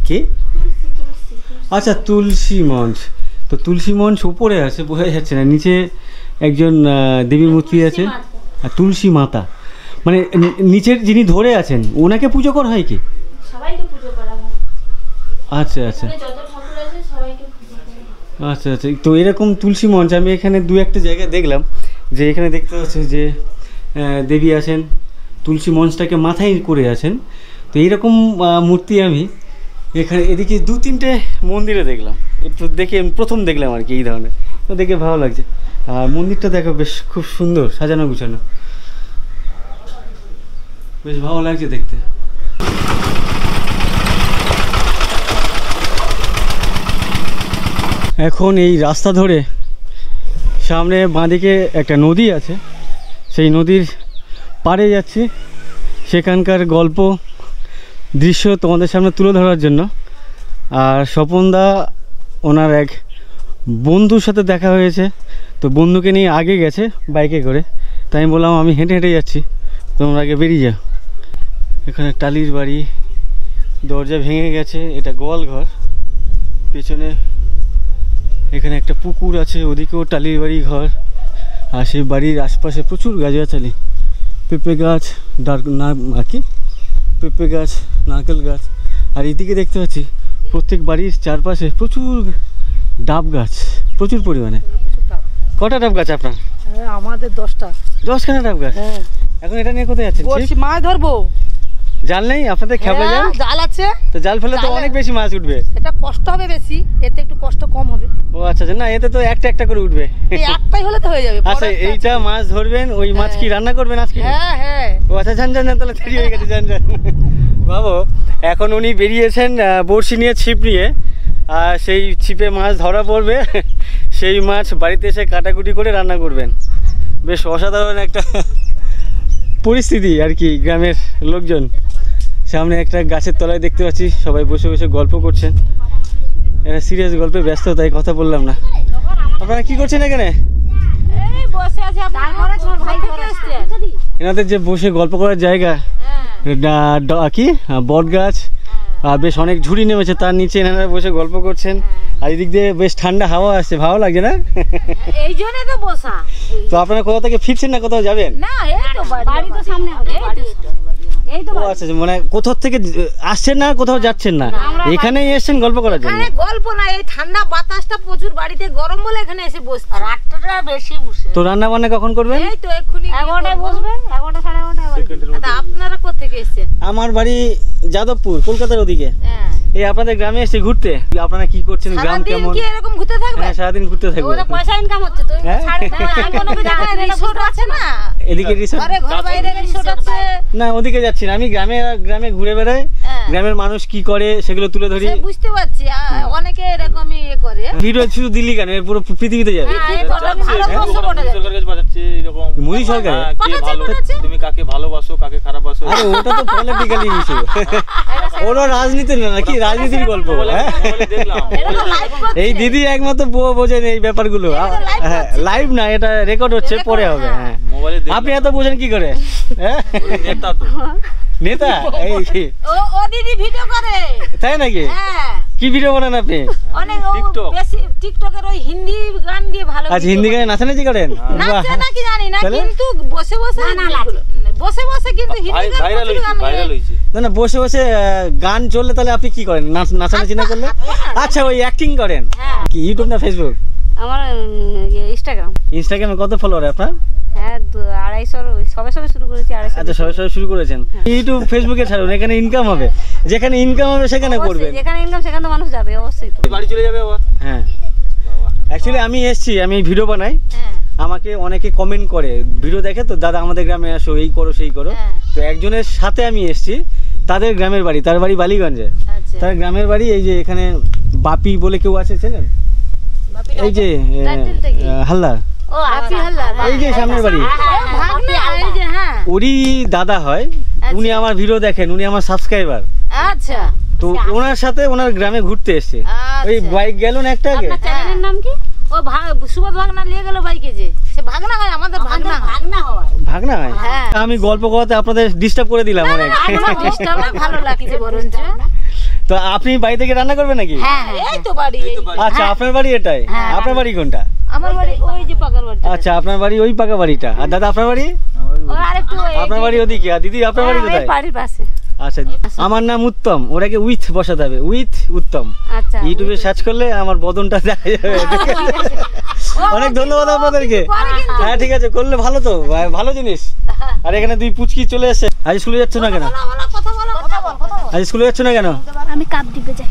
কে? আচ্ছা, তুলসী মঞ্চ। তো তুলসী মঞ্চ উপরে আছে, বোঝা যাচ্ছে না। নিচে একজন দেবীর মূর্তি আছে, আর তুলসী মাতা, মানে নিচের যিনি ধরে আছেন ওনাকে পুজো করা হয় কি? সবাইকে পুজো করা হয়। আচ্ছা আচ্ছা যত ঠাকুর আছে সবাইকে পুজো করা হয়। আচ্ছা আচ্ছা। তো এরকম তুলসী মঞ্চ আমি এখানে 2-1টা জায়গায় দেখলাম, যে এখানে দেখতে পাচ্ছি যে দেবী আছেন, তুলসী মঞ্চটাকে মাথায় করে আছেন। তো এইরকম মূর্তি আমি এখানে এদিকে 2-3টে মন্দিরে দেখলাম, একটু দেখে প্রথম দেখলাম আর কি এই ধরনের। তো দেখে ভালো লাগছে। আর মন্দিরটা দেখো বেশ খুব সুন্দর সাজানো গুছানো, বেশ ভালো লাগছে দেখতে। এখন এই রাস্তা ধরে সামনে বাঁদিকে একটা নদী আছে, সেই নদীর পাড়ে যাচ্ছি। সেখানকার গল্প দৃশ্য তোমাদের সামনে তুলে ধরার জন্য। আর স্বপনদা ওনার এক বন্ধুর সাথে দেখা হয়েছে, তো বন্ধুকে নিয়ে আগে গেছে বাইকে করে। তাই আমি বললাম আমি হেঁটে হেঁটে যাচ্ছি, তোমরা আগে বেরিয়ে যাও। এখানে টালির বাড়ি, দরজা ভেঙে গেছে, এটা গোয়াল ঘর। পেছনে এখানে একটা পুকুর আছে, ওদিকেও টালির বাড়ি ঘর। আর সেই বাড়ির আশপাশে প্রচুর গাছগাছালি, পেঁপে গাছ, পেঁপে গাছ, নারকেল গাছ। আর এদিকে দেখতে পাচ্ছি প্রত্যেক বাড়ির চারপাশে প্রচুর ডাব গাছ, প্রচুর পরিমাণে। কটা ডাব গাছ আপনার? আমাদের 10টা। 10খানা ডাব গাছ। এখন এটা নিয়ে কোথায় যাচ্ছেন? বড়শি মাছ ধরবো। জাল নেই আপনাদের? খেপলা জাল? জাল আছে। তো জাল ফেলে তো অনেক বেশি মাছ উঠবে। এটা কষ্ট হবে বেশি, এতে একটু কষ্ট কম হবে। ও আচ্ছা আচ্ছা, না এতে তো একটা একটা করে উঠবে। এই একটাই হলে তো হয়ে যাবে। আচ্ছা, এইটা মাছ ধরবেন, ওই মাছ কি রান্না করবেন আজকে? হ্যাঁ হ্যাঁ। ও আচ্ছা, যান যান, তাহলে দেরি হয়ে গেছে, যান যান। বাবু, এখন উনি বেরিয়েছেন বড়শি নিয়ে, ছিপ নিয়ে। আর সেই ছিপে মাছ ধরা পড়বে, সেই মাছ বাড়িতে এসে কাটাকুটি করে রান্না করবেন। বেশ অসাধারণ একটা পরিস্থিতি আর কি গ্রামের লোকজন। সামনে একটা গাছের তলায় দেখতে পাচ্ছি সবাই বসে বসে গল্প করছেন। এরা সিরিয়াস গল্পে ব্যস্ত, তাই কথা বললাম না। আপনারা কি করছেন এখানে? এনাদের যে বসে গল্প করার জায়গা, কি বট গাছ, আর বেশ অনেক ঝুড়ি নেমেছে, তার নিচে এনারা বসে গল্প করছেন। আর এদিক দিয়ে বেশ ঠান্ডা হাওয়া আসছে, ভালো লাগছে না? এই জন্য তো বসা। তো আপনারা কোথা থেকে ফিরছেন না কোথাও যাবেন? না, এই তো বাড়ি তো সামনে হবে। এই তো ও আচ্ছা, মানে কোথাও থেকে আসছেন না, কোথাও যাচ্ছেন না, এখানেই এসেছেন গল্প করার জন্য? এখানে গল্প না, এই ঠান্ডা বাতাসটা প্রচুর, বাড়িতে গরম বলে এখানে এসে বসছি। রাতটা বেশি বসে। তো রান্না বান্না কখন করবেন? এই তো এক্ষুনি 11টায় বসবে, 11টা 11:30। আচ্ছা, আপনারা কোথা থেকে এসেছেন? আমার বাড়ি যাদবপুর, কলকাতার ওদিকে। হ্যাঁ। এই আপনাদের গ্রামে এসে ঘুরতে। আপনারা কি করছেন, গ্রাম সারাদিন কেমন? কি এরকম ঘুরতে থাকবে? হ্যাঁ, সারাদিন ঘুরতে থাকবো। ওটা পয়সা ইনকাম হচ্ছে তো। হ্যাঁ? রিসোর্ট আছে না এদিকে রিসোর্ট? আরে ঘর বাইরে রিসোর্ট আছে না, ওদিকে যাচ্ছি না, আমি গ্রামে ঘুরে বেড়াই। গ্রামের মানুষ কি করে সেগুলো তুলে ধরি। সে বুঝতে পারছি, অনেকে এরকমই করবে। ভিডিও শুধু দিল্লি কেন, এর পুরো পৃথিবীতে যাবে। মোদি সরকার তুমি কাকে ভালোবাসো, কাকে খারাপবাসো? আরে ওটা তো পলিটিক্যালি ইস্যু, ওরা রাজনীতি না, নাকি রাজনীতির গল্প। এই দিদি একমাত্র বোঝেন এই ব্যাপারগুলো। হ্যাঁ, লাইভ না, এটা রেকর্ড হচ্ছে, পরে হবে। হ্যাঁ, আপনি এত বোঝেন কি করে? হ্যাঁ, নেতা এই ও দিদি ভিডিও করে। তাই নাকি? হ্যাঁ কি ভিডিও বানান আপনি? অনেক বেশি টিকটকের ওই হিন্দি গান দিয়ে ভালো। আচ্ছা, হিন্দি গানে নাচানাচি করেন? নাচে নাকি জানি না, তাহলে? কিন্তু বসে বসে বসে বসে কিন্তু হিন্দি গান ভাইরাল হয়েছে। না না, বসে বসে গান চললে তাহলে আপনি কি করেন? নাচানাচি না করলে? আচ্ছা, ওই অ্যাক্টিং করেন কি? ইউটিউব না ফেসবুক? আমার ইনস্টাগ্রাম। ইনস্টাগ্রামে কত ফলোয়ার আপনার? হ্যাঁ 250 সবে সবে শুরু করেছি। 250। আচ্ছা, সবাই সবাই শুরু করেছেন। ইউটিউব ফেসবুকে ছাড়ুন, এখানে ইনকাম হবে। যেখানে ইনকাম হবে সেখানে করবেন। যেখানে ইনকাম সেখানে তো মানুষ যাবে অবশ্যই। তো বাড়ি চলে যাবে আবার। হ্যাঁ, অ্যাকচুয়ালি আমি এসেছি, আমি ভিডিও বানাই। আমাকে অনেকে কমেন্ট করে, ভিডিও দেখে তো, দাদা আমাদের গ্রামে আসো, এই করো সেই করো। তো একজনের সাথে আমি এসেছি, তাদের গ্রামের বাড়ি, তার বাড়ি বালিগঞ্জে। তার গ্রামের বাড়ি এই যে এখানে বাপি বলে কেউ আছে, চেনেন? এই যে হালদার, ও আপি হাল্লা, এই যে সামনের বাড়ি, ভাগ্নে এই যে। হ্যাঁ ওরই দাদা হয়। উনি আমার ভিডিও দেখেন, উনি আমার সাবস্ক্রাইবার। আচ্ছা, তো ওনার সাথে ওনার গ্রামে ঘুরতে এসেছে। ওই বাইক গেল না একটা আগে। চ্যানেলের নাম কি? ও সুবোধ ভাগনা নিয়ে গেল বাইকে, যে সে ভাগনা হয়, আমাদের ভাগনা হয়। ভাগনা হয়? হ্যাঁ। আমি গল্প করতে আপনাদের ডিস্টার্ব করে দিলাম অনেক। ভালো লাগছে বরঞ্চ। তো আপনি বাড়ি থেকে রান্না করবেন নাকি? হ্যাঁ এই তো বাড়ি। আচ্ছা, আপনার বাড়ি এটাই? আপনার বাড়ি কোনটা? আমার বাড়ি ওই যে পাকার বাড়ি। আচ্ছা, আপনার বাড়ি ওই পাকা বাড়িটা। আর দাদা আপনার বাড়ি? ও আরেকটু আপনার বাড়ি ওদিকে। আর দিদি আপনার বাড়ি কোথায়? বাড়ির পাশে। আচ্ছা, আমার নাম উত্তম, ওটাকে উইথ বসাতে হবে, উইথ উত্তম। আচ্ছা, ইউটিউবে সার্চ করলে আমার বদনটা দেখা যাবে। অনেক ধন্যবাদ আপনাদেরকে। হ্যাঁ ঠিক আছে, করলে ভালো তো, ভালো জিনিস। আর এখানে দুই পুচকি চলে এসেছে। আজ স্কুলে যাচ্ছ না কেন? কথা বল। আজ স্কুলে যাচ্ছ না কেন? আমি কাপদ্বীপে যাই।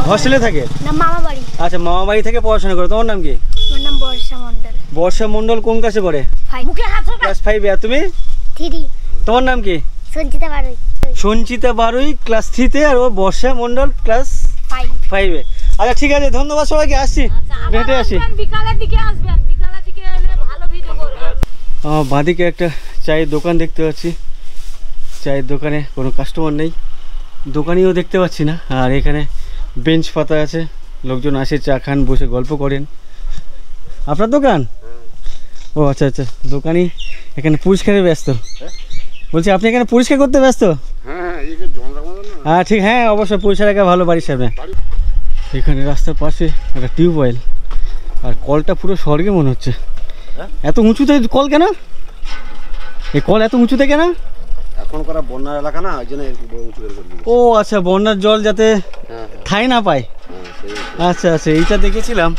হস্টেলে থাকে? না, মামা বাড়ি। আচ্ছা, মামা বাড়ি থেকে পড়াশোনা করো। তোমার নাম কি? আমার নাম বর্ষা মণ্ডল। বর্ষা মণ্ডল কোন ক্লাসে পড়ে? 5 ক্লাস 5। আর তুমি? 3। তোমার নাম কি? সঞ্চিতা বাড়ি। সঞ্চিতা বারুই ক্লাস 3-তে, আর ও বর্ষা মণ্ডল ক্লাস 5-এ। আচ্ছা ঠিক আছে, ধন্যবাদ সবাইকে, আসছি, হেঁটে আসি। বিকালের দিকে আসবেন, বিকালের দিকে এলে ভালো ভিডিও করবেন। আমার বাঁদিকে একটা চায়ের দোকান দেখতে পাচ্ছি। চায়ের দোকানে কোনো কাস্টমার নেই, দোকানিও দেখতে পাচ্ছি না। আর এখানে বেঞ্চ পাতা আছে, লোকজন আসে, চা খান, বসে গল্প করেন। আপনার দোকান? ও আচ্ছা আচ্ছা, দোকানি এখানে পরিষ্কারে ব্যস্ত। বলছি আপনি এখানে পরিষ্কার করতে ব্যস্ত? হ্যাঁ ঠিক, হ্যাঁ অবশ্যই পরিষ্কার রাখা ভালো বাড়ির সামনে। এখানে রাস্তার পাশে একটা টিউবওয়েল, আর কলটা পুরো স্বর্গে মনে হচ্ছে। এত উঁচুতে কল কেন? এই কল এত উঁচুতে কেন? এখন করা বন্যার এলাকা না, ওই জন্য উঁচু করে দিল। ও আচ্ছা, বন্যার জল যাতে ঠাঁই না পায়। আচ্ছা আচ্ছা, এইটা দেখেছিলাম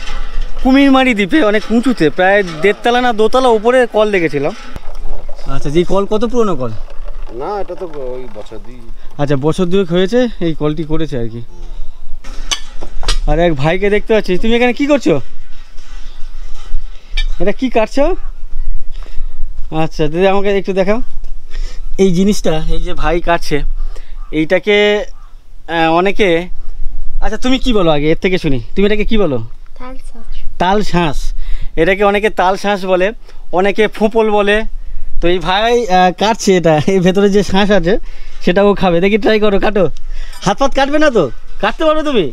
কুমিরমারি দ্বীপে, অনেক উঁচুতে, প্রায় 1.5 তলা না 2 তলা উপরে কল দেখেছিলাম। আচ্ছা, যে কল কত পুরনো কল? না, এটা তো ওই বছর দুই। আচ্ছা, বছর 2 হয়েছে এই কলটি করেছে আর কি। আর এক ভাইকে দেখতে পাচ্ছি। তুমি এখানে কি করছো? এটা কি কাটছো? আচ্ছা দিদি, আমাকে একটু দেখাও এই জিনিসটা। এই যে ভাই কাটছে এইটাকে অনেকে, আচ্ছা তুমি কি বলো আগে, এর থেকে শুনি, তুমি এটাকে কি বলো? তাল শাঁস। এটাকে অনেকে তাল শাঁস বলে, অনেকে ফোঁপল বলে। তো এই ভাই কাটছে এটা, এই ভেতরে যে শাঁস আছে সেটাও খাবে। দেখি, ট্রাই করো, কাটো। হাত পাত কাটবে না তো? কাটতে পারবে তুমি?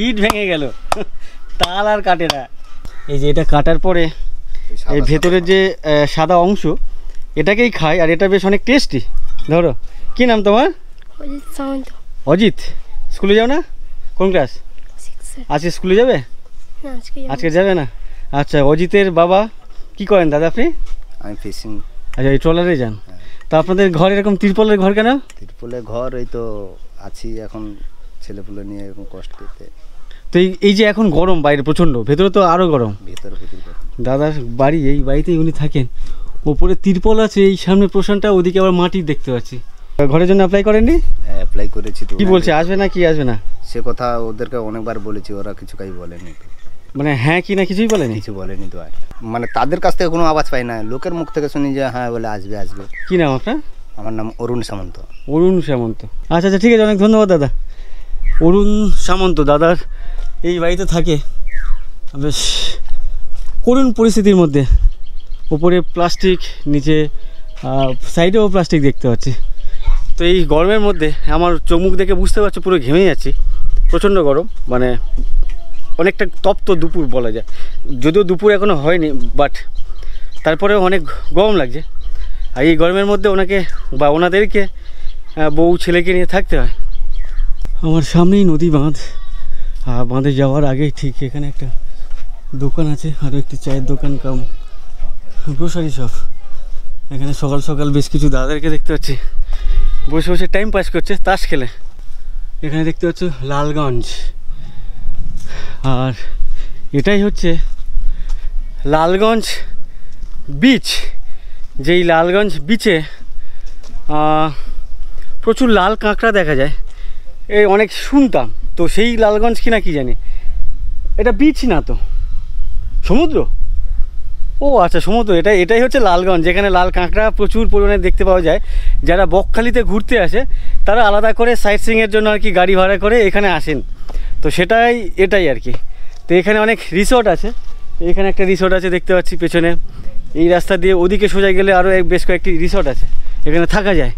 ইট ভেঙে গেল, তাল আর কাটে না। এই যে এটা কাটার পরে এই ভেতরের যে সাদা অংশ, এটাকেই খায়। আর এটা বেশ অনেক টেস্টি। ধরো, কি নাম তোমার? অজিত সামন্ত। অজিত, স্কুলে যাও না? কোন ক্লাস? 6। আজকে স্কুলে যাবে? না, আজকে যাবে না। আচ্ছা, অজিতের বাবা কি করেন দাদা আপনি? আমি ফিশিং। আচ্ছা, এই ট্রলারে যান। তা আপনাদের ঘর এরকম তিরপলের ঘর কেন? তিরপলের ঘর ওই তো আছি এখন, ছেলেপুলে নিয়ে এরকম কষ্ট করতে। তো এই যে এখন গরম বাইরে প্রচণ্ড, ভেতরে তো আরও গরম। ভেতরে প্রচুর গরম। দাদার বাড়ি, এই বাড়িতেই উনি থাকেন। ওপরে তিরপল আছে, এই সামনে প্রশানটা, ওদিকে আবার মাটি দেখতে পাচ্ছি। ঘরের জন্য অ্যাপ্লাই করেননি? হ্যাঁ, অ্যাপ্লাই করেছি তো। কি বলছে, আসবে না কি আসবে না? সে কথা ওদেরকে অনেকবার বলেছি, ওরা কিছু কাজ বলেনি। মানে হ্যাঁ কি না কিছুই বলেনি? কিছু বলেনি তো। আর মানে তাদের কাছ থেকে কোনো আওয়াজ পাই না, লোকের মুখ থেকে শুনি যে হ্যাঁ বলে আসবে আসবে। কি নাম আপনার? আমার নাম অরুণ সামন্ত। অরুণ সামন্ত। আচ্ছা আচ্ছা, ঠিক আছে, অনেক ধন্যবাদ দাদা। অরুণ সামন্ত দাদার এই বাড়িতে থাকে, বেশ করুণ পরিস্থিতির মধ্যে। উপরে প্লাস্টিক, নিচে সাইডেও প্লাস্টিক দেখতে পাচ্ছি। তো এই গরমের মধ্যে আমার চোখ মুখ দেখে বুঝতে পারছো পুরো ঘেমে যাচ্ছি, প্রচণ্ড গরম। মানে অনেকটা তপ্ত দুপুর বলা যায়, যদিও দুপুর এখনও হয়নি, বাট তারপরেও অনেক গরম লাগছে। আর এই গরমের মধ্যে ওনাকে বা ওনাদেরকে বউ ছেলেকে নিয়ে থাকতে হয়। আমার সামনেই নদী বাঁধ, আর বাঁধে যাওয়ার আগেই ঠিক এখানে একটা দোকান আছে, আরও একটি চায়ের দোকান কাম গ্রোসারি শপ। এখানে সকাল সকাল বেশ কিছু দাদাদেরকে দেখতে পাচ্ছি বসে বসে টাইম পাস করছে তাস খেলে। এখানে দেখতে পাচ্ছ লালগঞ্জ, আর এটাই হচ্ছে লালগঞ্জ বিচ। যেই লালগঞ্জ বিচে প্রচুর লাল কাঁকড়া দেখা যায়, এই অনেক শুনতাম, তো সেই লালগঞ্জ কিনা কি জানি। এটা বিচ না তো, সমুদ্র। ও আচ্ছা, সমুদ্র। এটাই হচ্ছে লালগঞ্জ, যেখানে লাল কাঁকড়া প্রচুর পরিমাণে দেখতে পাওয়া যায়। যারা বকখালিতে ঘুরতে আসে তারা আলাদা করে সাইট সিইংয়ের জন্য আর কি গাড়ি ভাড়া করে এখানে আসেন, তো এটাই আর কি। তো এখানে অনেক রিসর্ট আছে, এখানে একটা রিসর্ট আছে দেখতে পাচ্ছি পেছনে। এই রাস্তা দিয়ে ওদিকে সোজা গেলে আরও বেশ কয়েকটি রিসর্ট আছে, এখানে থাকা যায়।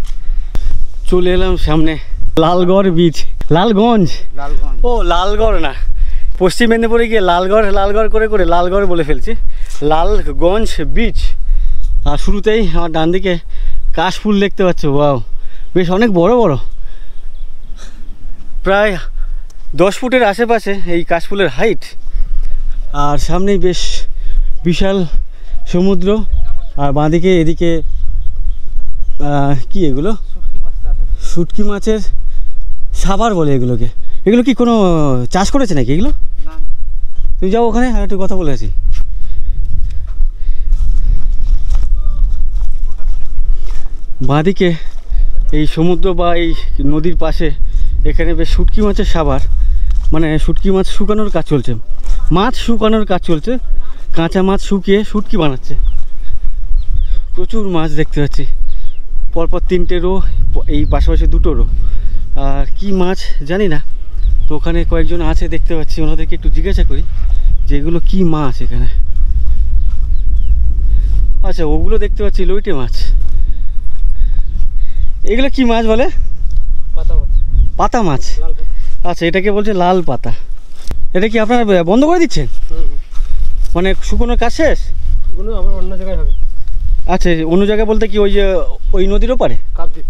চলে এলাম সামনে লালগড় বিচ, লালগঞ্জ। ও লালগড় না, পশ্চিম মেদিনীপুরে গিয়ে লালগড় করে লালগড় বলে ফেলছি। লালগঞ্জ বিচ। আর শুরুতেই আমার ডান দিকে কাশফুল দেখতে পাচ্ছ, ওয়াও, বেশ অনেক বড় বড়, প্রায় 10 ফুটের আশেপাশে এই কাশফুলের হাইট। আর সামনেই বেশ বিশাল সমুদ্র, আর বাঁদিকে এদিকে কি এগুলো শুটকি মাছের সাবার বলে এগুলোকে। এগুলো কি কোনো চাষ করেছে নাকি এগুলো? তুমি যাও ওখানে, আর একটু কথা বলে আছি। বাঁদিকে এই সমুদ্র বা এই নদীর পাশে এখানে বেশ শুটকি মাছের সাবার, মানে শুটকি মাছ শুকানোর কাজ চলছে, মাছ শুকানোর কাজ চলছে। কাঁচা মাছ শুকিয়ে শুটকি বানাচ্ছে। প্রচুর মাছ দেখতে পাচ্ছি, পরপর 3টে রো, এই পাশাপাশি 2টো রো। আর কি মাছ জানি না, তো ওখানে কয়েকজন আছে দেখতে পাচ্ছি, ওনাদেরকে একটু জিজ্ঞাসা করি যে এগুলো কী মাছ এখানে। আচ্ছা, ওগুলো দেখতে পাচ্ছি লইটে মাছ। এগুলো কি মাছ বলে? পাতা মাছ। আচ্ছা, এটাকে বলছে লাল পাতা। এটা কি আপনারা বন্ধ করে দিচ্ছেন? মানে শুকনোর কাজ শেষ? অন্য জায়গায় হবে। আচ্ছা, অন্য জায়গায় বলতে কি ওই নদীর ওপারে? কাকদ্বীপ।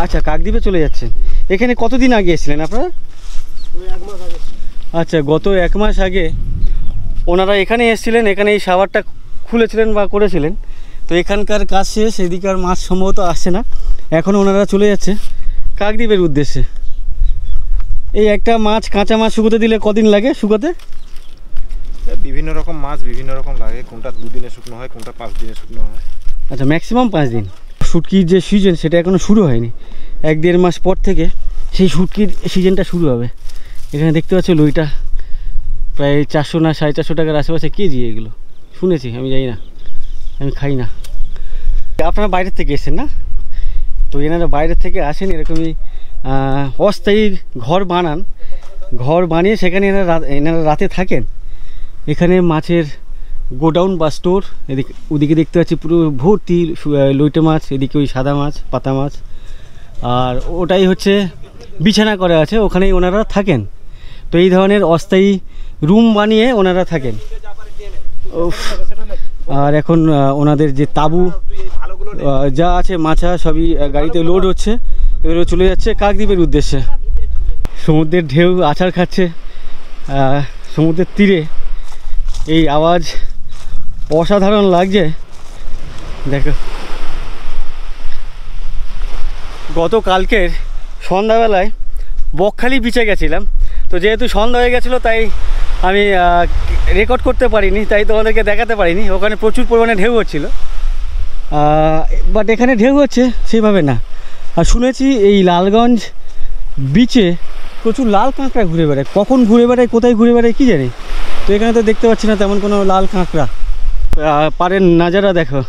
আচ্ছা, কাকদ্বীপে চলে যাচ্ছেন। এখানে কতদিন আগে এসেছিলেন আপনারা? 1 মাস আগে। আচ্ছা, গত 1 মাস আগে ওনারা এখানে এসেছিলেন, এখানে এই সাভারটা খুলেছিলেন বা করেছিলেন। তো এখানকার কাজ শেষ, এদিকার মাছ সম্ভবত আসছে না, এখন ওনারা চলে যাচ্ছে কাকদ্বীপের উদ্দেশ্যে। এই একটা মাছ, কাঁচা মাছ শুকোতে দিলে কদিন লাগে শুকোতে? বিভিন্ন রকম মাছ বিভিন্ন রকম লাগে, কোনটা 2 দিনে শুকনো হয়, কোনটা 5 দিনে শুকনো হয়। আচ্ছা, ম্যাক্সিমাম 5 দিন। শুটকির যে সিজন সেটা এখনও শুরু হয়নি, 1-1.5 মাস পর থেকে সেই শুটকির সিজনটা শুরু হবে। এখানে দেখতে পাচ্ছ লইটা প্রায় 400 না 450 টাকার আশেপাশে কেজি। এগুলো শুনেছি, আমি জানি না, আমি খাই না। আপনারা বাইরের থেকে এসেছেন না? তো এনারা বাইরের থেকে আসেন, এরকমই অস্থায়ী ঘর বানান, ঘর বানিয়ে সেখানে এনারা রাতে থাকেন। এখানে মাছের গোডাউন বা স্টোর, ওদিকে দেখতে পাচ্ছি পুরো ভর্তি লইটে মাছ, এদিকে ওই সাদা মাছ, পাতা মাছ, আর ওটাই হচ্ছে বিছানা করা আছে, ওখানেই ওনারা থাকেন। তো এই ধরনের অস্থায়ী রুম বানিয়ে ওনারা থাকেন। আর এখন ওনাদের যে তাঁবু যা আছে মাছা সবই গাড়িতে লোড হচ্ছে, এগুলো চলে যাচ্ছে কাকদ্বীপের উদ্দেশ্যে। সমুদ্রের ঢেউ আছাড় খাচ্ছে সমুদ্রের তীরে, এই আওয়াজ অসাধারণ লাগছে। দেখো, গতকালকের সন্ধ্যাবেলায় বকখালি বিচে গেছিলাম, তো যেহেতু সন্ধ্যা হয়ে গেছিলো তাই আমি রেকর্ড করতে পারিনি, তাই তোমাদেরকে দেখাতে পারিনি। ওখানে প্রচুর পরিমাণে ঢেউ হচ্ছিলো, বাট এখানে ঢেউ হচ্ছে সেইভাবে না। আর শুনেছি এই লালগঞ্জ বিচে প্রচুর লাল কাঁকড়া ঘুরে বেড়ায়, কখন ঘুরে বেড়ায়, কোথায় ঘুরে বেড়ায় কী জানি। তো এখানে তো দেখতে পাচ্ছি না তেমন কোনো লাল কাঁকড়া। পাড়ের নাজারা দেখো,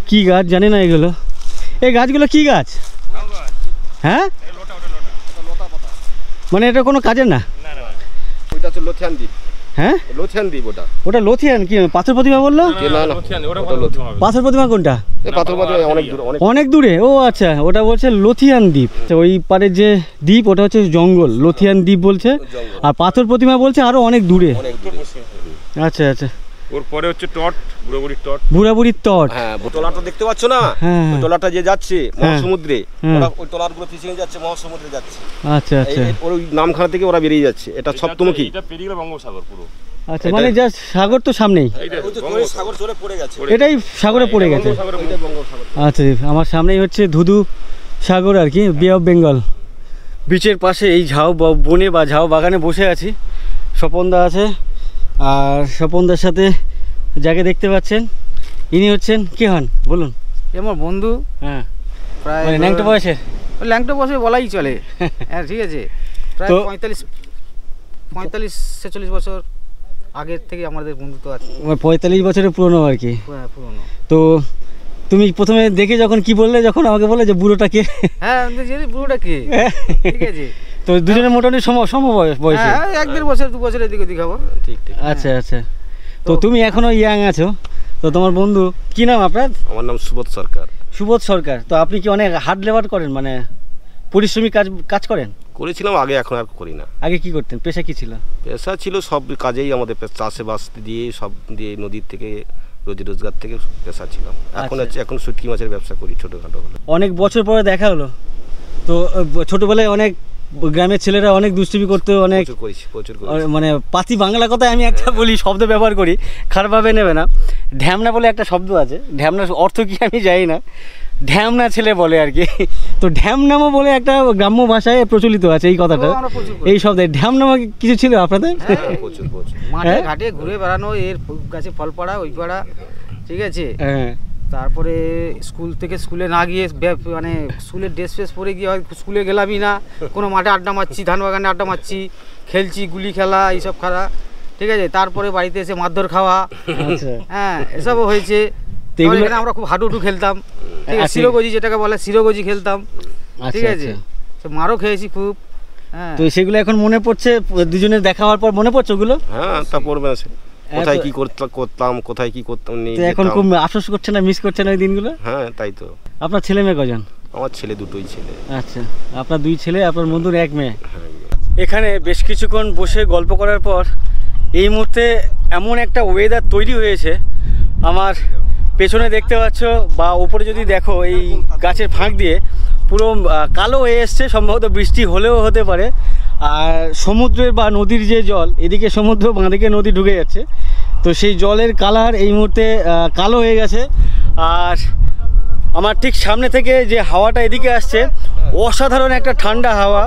কি গাছ জানি না এগুলো। এই গাছগুলো কি গাছ? হ্যাঁ, মানে এটা কোনো কাজের না? ওইটা হচ্ছে লোথিয়ান দ্বীপ। হ্যাঁ লোথিয়ান দ্বীপ ওটা। ওটা লোথিয়ান কি পাথর প্রতিমা বললো? না না ওটা লোথিয়ান। পাথর প্রতিমা কোনটা? এই পাথর প্রতিমা অনেক দূর, অনেক দূরে। ও আচ্ছা, ওটা বলছে লোথিয়ান দ্বীপ। ওই পারে যে দ্বীপ ওটা হচ্ছে জঙ্গল, লোথিয়ান দ্বীপ বলছে। আর পাথর প্রতিমা বলছে আরো অনেক দূরে। আচ্ছা আচ্ছা। ওর পরে হচ্ছে টট, বুড়াবুড়ির টট। বুড়াবুড়ির টট। হ্যাঁ, টলাটা দেখতে পাচ্ছ না? ওই টলাটা যে যাচ্ছে মহাসমুদ্রে, ওরা ওই টলারগুলো ফিশিং এ যাচ্ছে, মহাসমুদ্রে যাচ্ছে। আচ্ছা আচ্ছা। ওর ওই নামখানা থেকে ওরা বেরিয়ে যাচ্ছে। এটা সপ্তমুখী। এটা পেরিয়ে গেল বঙ্গোপসাগর পুরো। আচ্ছা, মানে জাস্ট সাগর তো সামনেই। ওই তো সাগর চলে পড়ে গেছে। এটাই সাগরে পড়ে গেছে। আচ্ছা, আমার সামনেই হচ্ছে ধুধু সাগর আর কি, বে অফ বেঙ্গল। বিচের পাশে এই ঝাউ বনে বা ঝাউ বাগানে বসে আছি। স্বপনদা আছে, আর স্বপনদার সাথে যাকে দেখতে পাচ্ছেন ইনি হচ্ছেন কে হন বলুন? আমার বন্ধু। হ্যাঁ, প্রায় মানে ন্যাংটো বয়সের। ল্যাংটো বয়সে বলাই চলে। হ্যাঁ ঠিক আছে, প্রায় তো 45-46 বছর আগের থেকে আমাদের বন্ধুত্ব আছে। 45 বছরের পুরনো আর কি। হ্যাঁ পুরনো। তো তুমি প্রথমে দেখে যখন কি বললে, যখন আমাকে বললে যে বুড়োটা কে? হ্যাঁ আমি জানি বুড়োটা কে। ঠিক আছে। তো দুজনের মোটামুটি সম বয়স। হ্যাঁ 1-1.5 বছর 2 বছরের দিকে দেখাবো। ঠিক ঠিক। আচ্ছা আচ্ছা। তো তুমি এখনো ইয়াং আছো। তো তোমার বন্ধু কি নাম আপনার? আমার নাম সুবোধ সরকার। সুবোধ সরকার। তো আপনি কি অনেক হার্ড লেবার করেন, মানে পরিশ্রমী কাজ করেন? করেছিলাম আগে, এখন আর করি না। আগে কি করতেন? পেশা কি ছিল? পেশা ছিল সব কাজেই আমাদের, চাষবাস দিয়ে সব দিয়ে, নদীর থেকে রোজি রোজগার থেকে পেশা ছিলাম। এখন শুটকি মাছের ব্যবসা করি ছোটোখাটো হলো। অনেক বছর পরে দেখা হলো। তো ছোটবেলায় অনেক গ্রামের ছেলেরা অনেক দুষ্টুমি করতো, অনেক প্রচুর মানে পাতি বাংলা কথায় আমি একটা বলি, শব্দ ব্যবহার করি, খারাপভাবে নেবে না। ঢ্যামনা বলে একটা শব্দ আছে, ঢ্যামনার অর্থ কি আমি জানি না, ঢ্যামনা ছেলে বলে আর কি। তো ঢ্যামনামা বলে একটা গ্রাম্য ভাষায় প্রচলিত আছে এই কথাটা, এই শব্দে ঢ্যামনামা কিছু ছিল আপনাদের? প্রচুর মাঠে ঘাটে ঘুরে বেড়ানো, এর গাছে ফল পড়া, ওই পড়া, ঠিক আছে। হ্যাঁ। তারপরে স্কুল থেকে স্কুলে না গিয়ে, মানে স্কুলের ড্রেস ফ্রেস পরে গিয়ে স্কুলে গেলামই না, কোনো মাঠে আড্ডা মারছি, ধান বাগানে আড্ডা মারছি, খেলছি, গুলি খেলা, এইসব খেলা, ঠিক আছে। তারপরে বাড়িতে এসে মারধর খাওয়া, হ্যাঁ এসবও হয়েছে। আমরা খুব হাডুডু খেলতাম, ঠিক আছে, শিরোগজি যেটাকে বলে, শিরোগজি খেলতাম, ঠিক আছে। মারও খেয়েছি খুব। হ্যাঁ, তো সেগুলো এখন মনে পড়ছে, দুজনের দেখা হওয়ার পর মনে পড়ছে ওগুলো? হ্যাঁ, তা পড়বে আছে, কোথায় কি করতাম, কোথায় কি করতাম। এখন খুব আফসোস করছে না, মিস করছে না ওই দিনগুলো? হ্যাঁ তাই তো। আপনার ছেলে মেয়ে কজন? আমার ছেলে দুটোই ছেলে। আচ্ছা, আপনার 2 ছেলে, আপনার বন্ধুর 1 মেয়ে। এখানে বেশ কিছুক্ষণ বসে গল্প করার পর এই মুহূর্তে এমন একটা ওয়েদার তৈরি হয়েছে, আমার পেছনে দেখতে পাচ্ছ বা ওপরে যদি দেখো, এই গাছের ফাঁক দিয়ে পুরো কালো হয়ে এসছে, সম্ভবত বৃষ্টি হলেও হতে পারে। আর সমুদ্রের বা নদীর যে জল, এদিকে সমুদ্র, বাঁদিকে নদী ঢুকে যাচ্ছে, তো সেই জলের কালার এই মুহূর্তে কালো হয়ে গেছে। আর আমার ঠিক সামনে থেকে যে হাওয়াটা এদিকে আসছে, অসাধারণ একটা ঠান্ডা হাওয়া,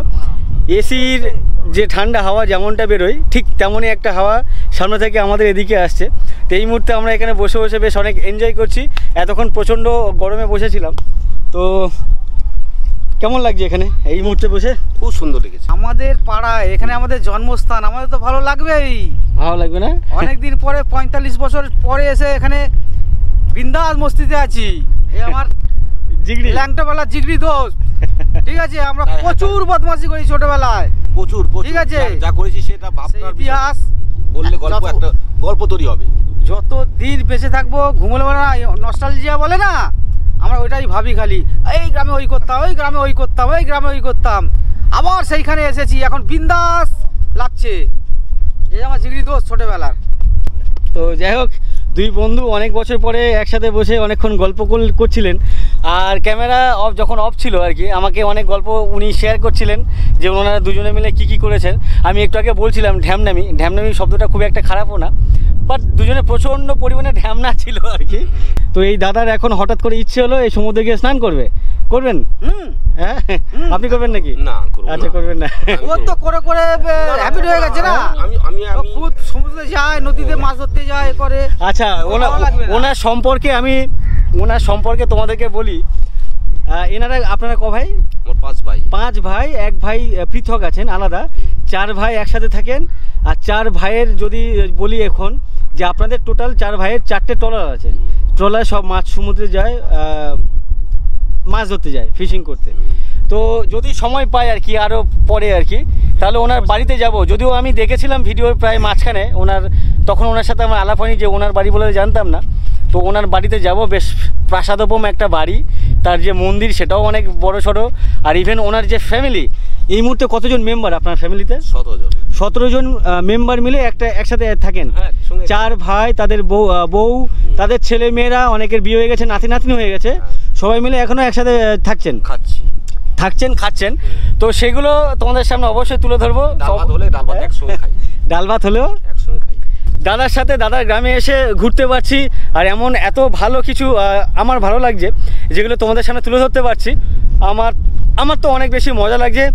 এসির যে ঠান্ডা হাওয়া যেমনটা বেরোয় ঠিক তেমনই একটা হাওয়া সামনে থেকে আমাদের এদিকে আসছে। তো এই মুহূর্তে আমরা এখানে বসে বসে বেশ অনেক এনজয় করছি। এতক্ষণ প্রচণ্ড গরমে বসেছিলাম, তো কেমন লাগছে এখানে এই মুহূর্তে বসে? খুব সুন্দর লেগেছে। আমাদের পাড়ায়, এখানে আমাদের জন্মস্থান, আমাদের তো ভালো লাগবেই। ভালো লাগবে না? অনেকদিন পরে, 45 বছর পরে এসে এখানে বিন্দাস মস্তিতে আছি। এই আমার জিগড়ি, ল্যাংটাবেলা জিগড়ি দোস্ত, ঠিক আছে। আমরা প্রচুর বদমাশি করি ছোটবেলায়, প্রচুর, ঠিক আছে। যা করেছি সেটা ভাবনার ইতিহাস বললে গল্প, একটা গল্প তৈরি হবে। যত দিন বেঁচে থাকবো, ঘুমোলে না, নস্টালজিয়া বলে না, আমরা ওইটাই ভাবি খালি, এই গ্রামে ওই করতাম, ওই গ্রামে ওই করতাম, ওই গ্রামে ওই করতাম, আবার সেইখানে এসেছি, এখন বিন্দাস লাগছে। এই আমার জিগড়ি দোস্ত ছোটবেলার। তো যাই হোক, 2 বন্ধু অনেক বছর পরে একসাথে বসে অনেকক্ষণ গল্প করছিলেন। আর ক্যামেরা যখন অফ ছিল আর কি, আমাকে অনেক গল্প উনি শেয়ার করছিলেন যে ওনারা দুজনে মিলে কি করেছেন। আমি একটু আগে বলছিলাম ঢ্যামনামি শব্দটা খুব একটা খারাপও না, বাট দুজনে প্রচণ্ড পরিমাণে ঢ্যামনা ছিল আর কি। তো এই দাদার এখন হঠাৎ করে ইচ্ছে হলো এই সমুদ্রে গিয়ে স্নান করবেন। হ্যাঁ, আপনি করবেন নাকি? না, আচ্ছা, করবেন না। ও তো করে করে হ্যাবিট হয়ে গেছে না, আমি খুব সমুদ্রে যায়, নদীতে মাছ ধরতে যায় করে। আচ্ছা, ওনার সম্পর্কে তোমাদেরকে বলি। এনারা, আপনারা ক ভাই? 5 ভাই। 1 ভাই পৃথক আছেন, আলাদা। 4 ভাই একসাথে থাকেন। আর 4 ভাইয়ের যদি বলি এখন, যে আপনাদের টোটাল 4 ভাইয়ের 4টে ট্রলার আছে। ট্রলার সব মাছ সমুদ্রে যায়, মাছ ধরতে যায়, ফিশিং করতে। তো যদি সময় পায় আর কি, আরও পরে আর কি, তাহলে ওনার বাড়িতে যাব। যদিও আমি দেখেছিলাম ভিডিওর প্রায় মাঝখানে তখন ওনার সাথে আমার আলাপ হয়নি যে ওনার বাড়ি বলে জানতাম না। তো ওনার বাড়িতে যাব, বেশ প্রাসাদোপম একটা বাড়ি, তার যে মন্দির সেটাও অনেক বড় সড়ো, আর ইভেন ওনার যে ফ্যামিলি, এই মুহূর্তে কতজন মেম্বার আপনার ফ্যামিলিতে? 17 জন মেম্বার মিলে একসাথে থাকেন। 4 ভাই, তাদের বউ, তাদের ছেলে মেয়েরা, অনেকের বিয়ে হয়ে গেছে, নাতি হয়ে গেছে, সবাই মিলে এখনো একসাথে খাচ্ছেন। তো সেগুলো তোমাদের সামনে অবশ্যই তুলে ধরবো। ডাল ভাত হলেও একসঙ্গে খাই। দাদার সাথে দাদার গ্রামে এসে ঘুরতে পারছি, আর এত ভালো কিছু আমার ভালো লাগছে যেগুলো তোমাদের সামনে তুলে ধরতে পারছি। আমার তো অনেক বেশি মজা লাগছে,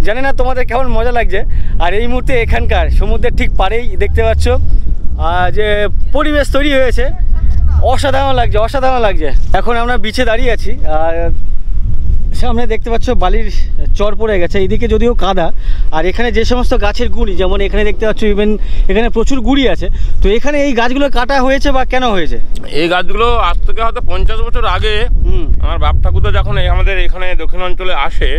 জানি না তোমাদের কেমন মজা লাগছে। আর এই মুহূর্তে এখানকার সমুদ্রের ঠিক পাড়েই দেখতে পাচ্ছ যে পরিবেশ তৈরি হয়েছে, অসাধারণ লাগছে। এখন আমরা বিচে দাঁড়িয়ে আছি, আর সামনে দেখতে পাচ্ছ বালির চর পড়ে গেছে, এইদিকে যদিও কাদা। আর এখানে যে সমস্ত গাছের গুঁড়ি, যেমন এখানে দেখতে পাচ্ছ ইভেন এখানে প্রচুর গুঁড়ি আছে। তো এখানে এই গাছগুলো কাটা হয়েছে বা কেন হয়েছে? এই গাছগুলো আজ থেকে হয়তো 50 বছর আগে আমার বাপ ঠাকুরদা যখন আমাদের এখানে দক্ষিণ অঞ্চলে আসে,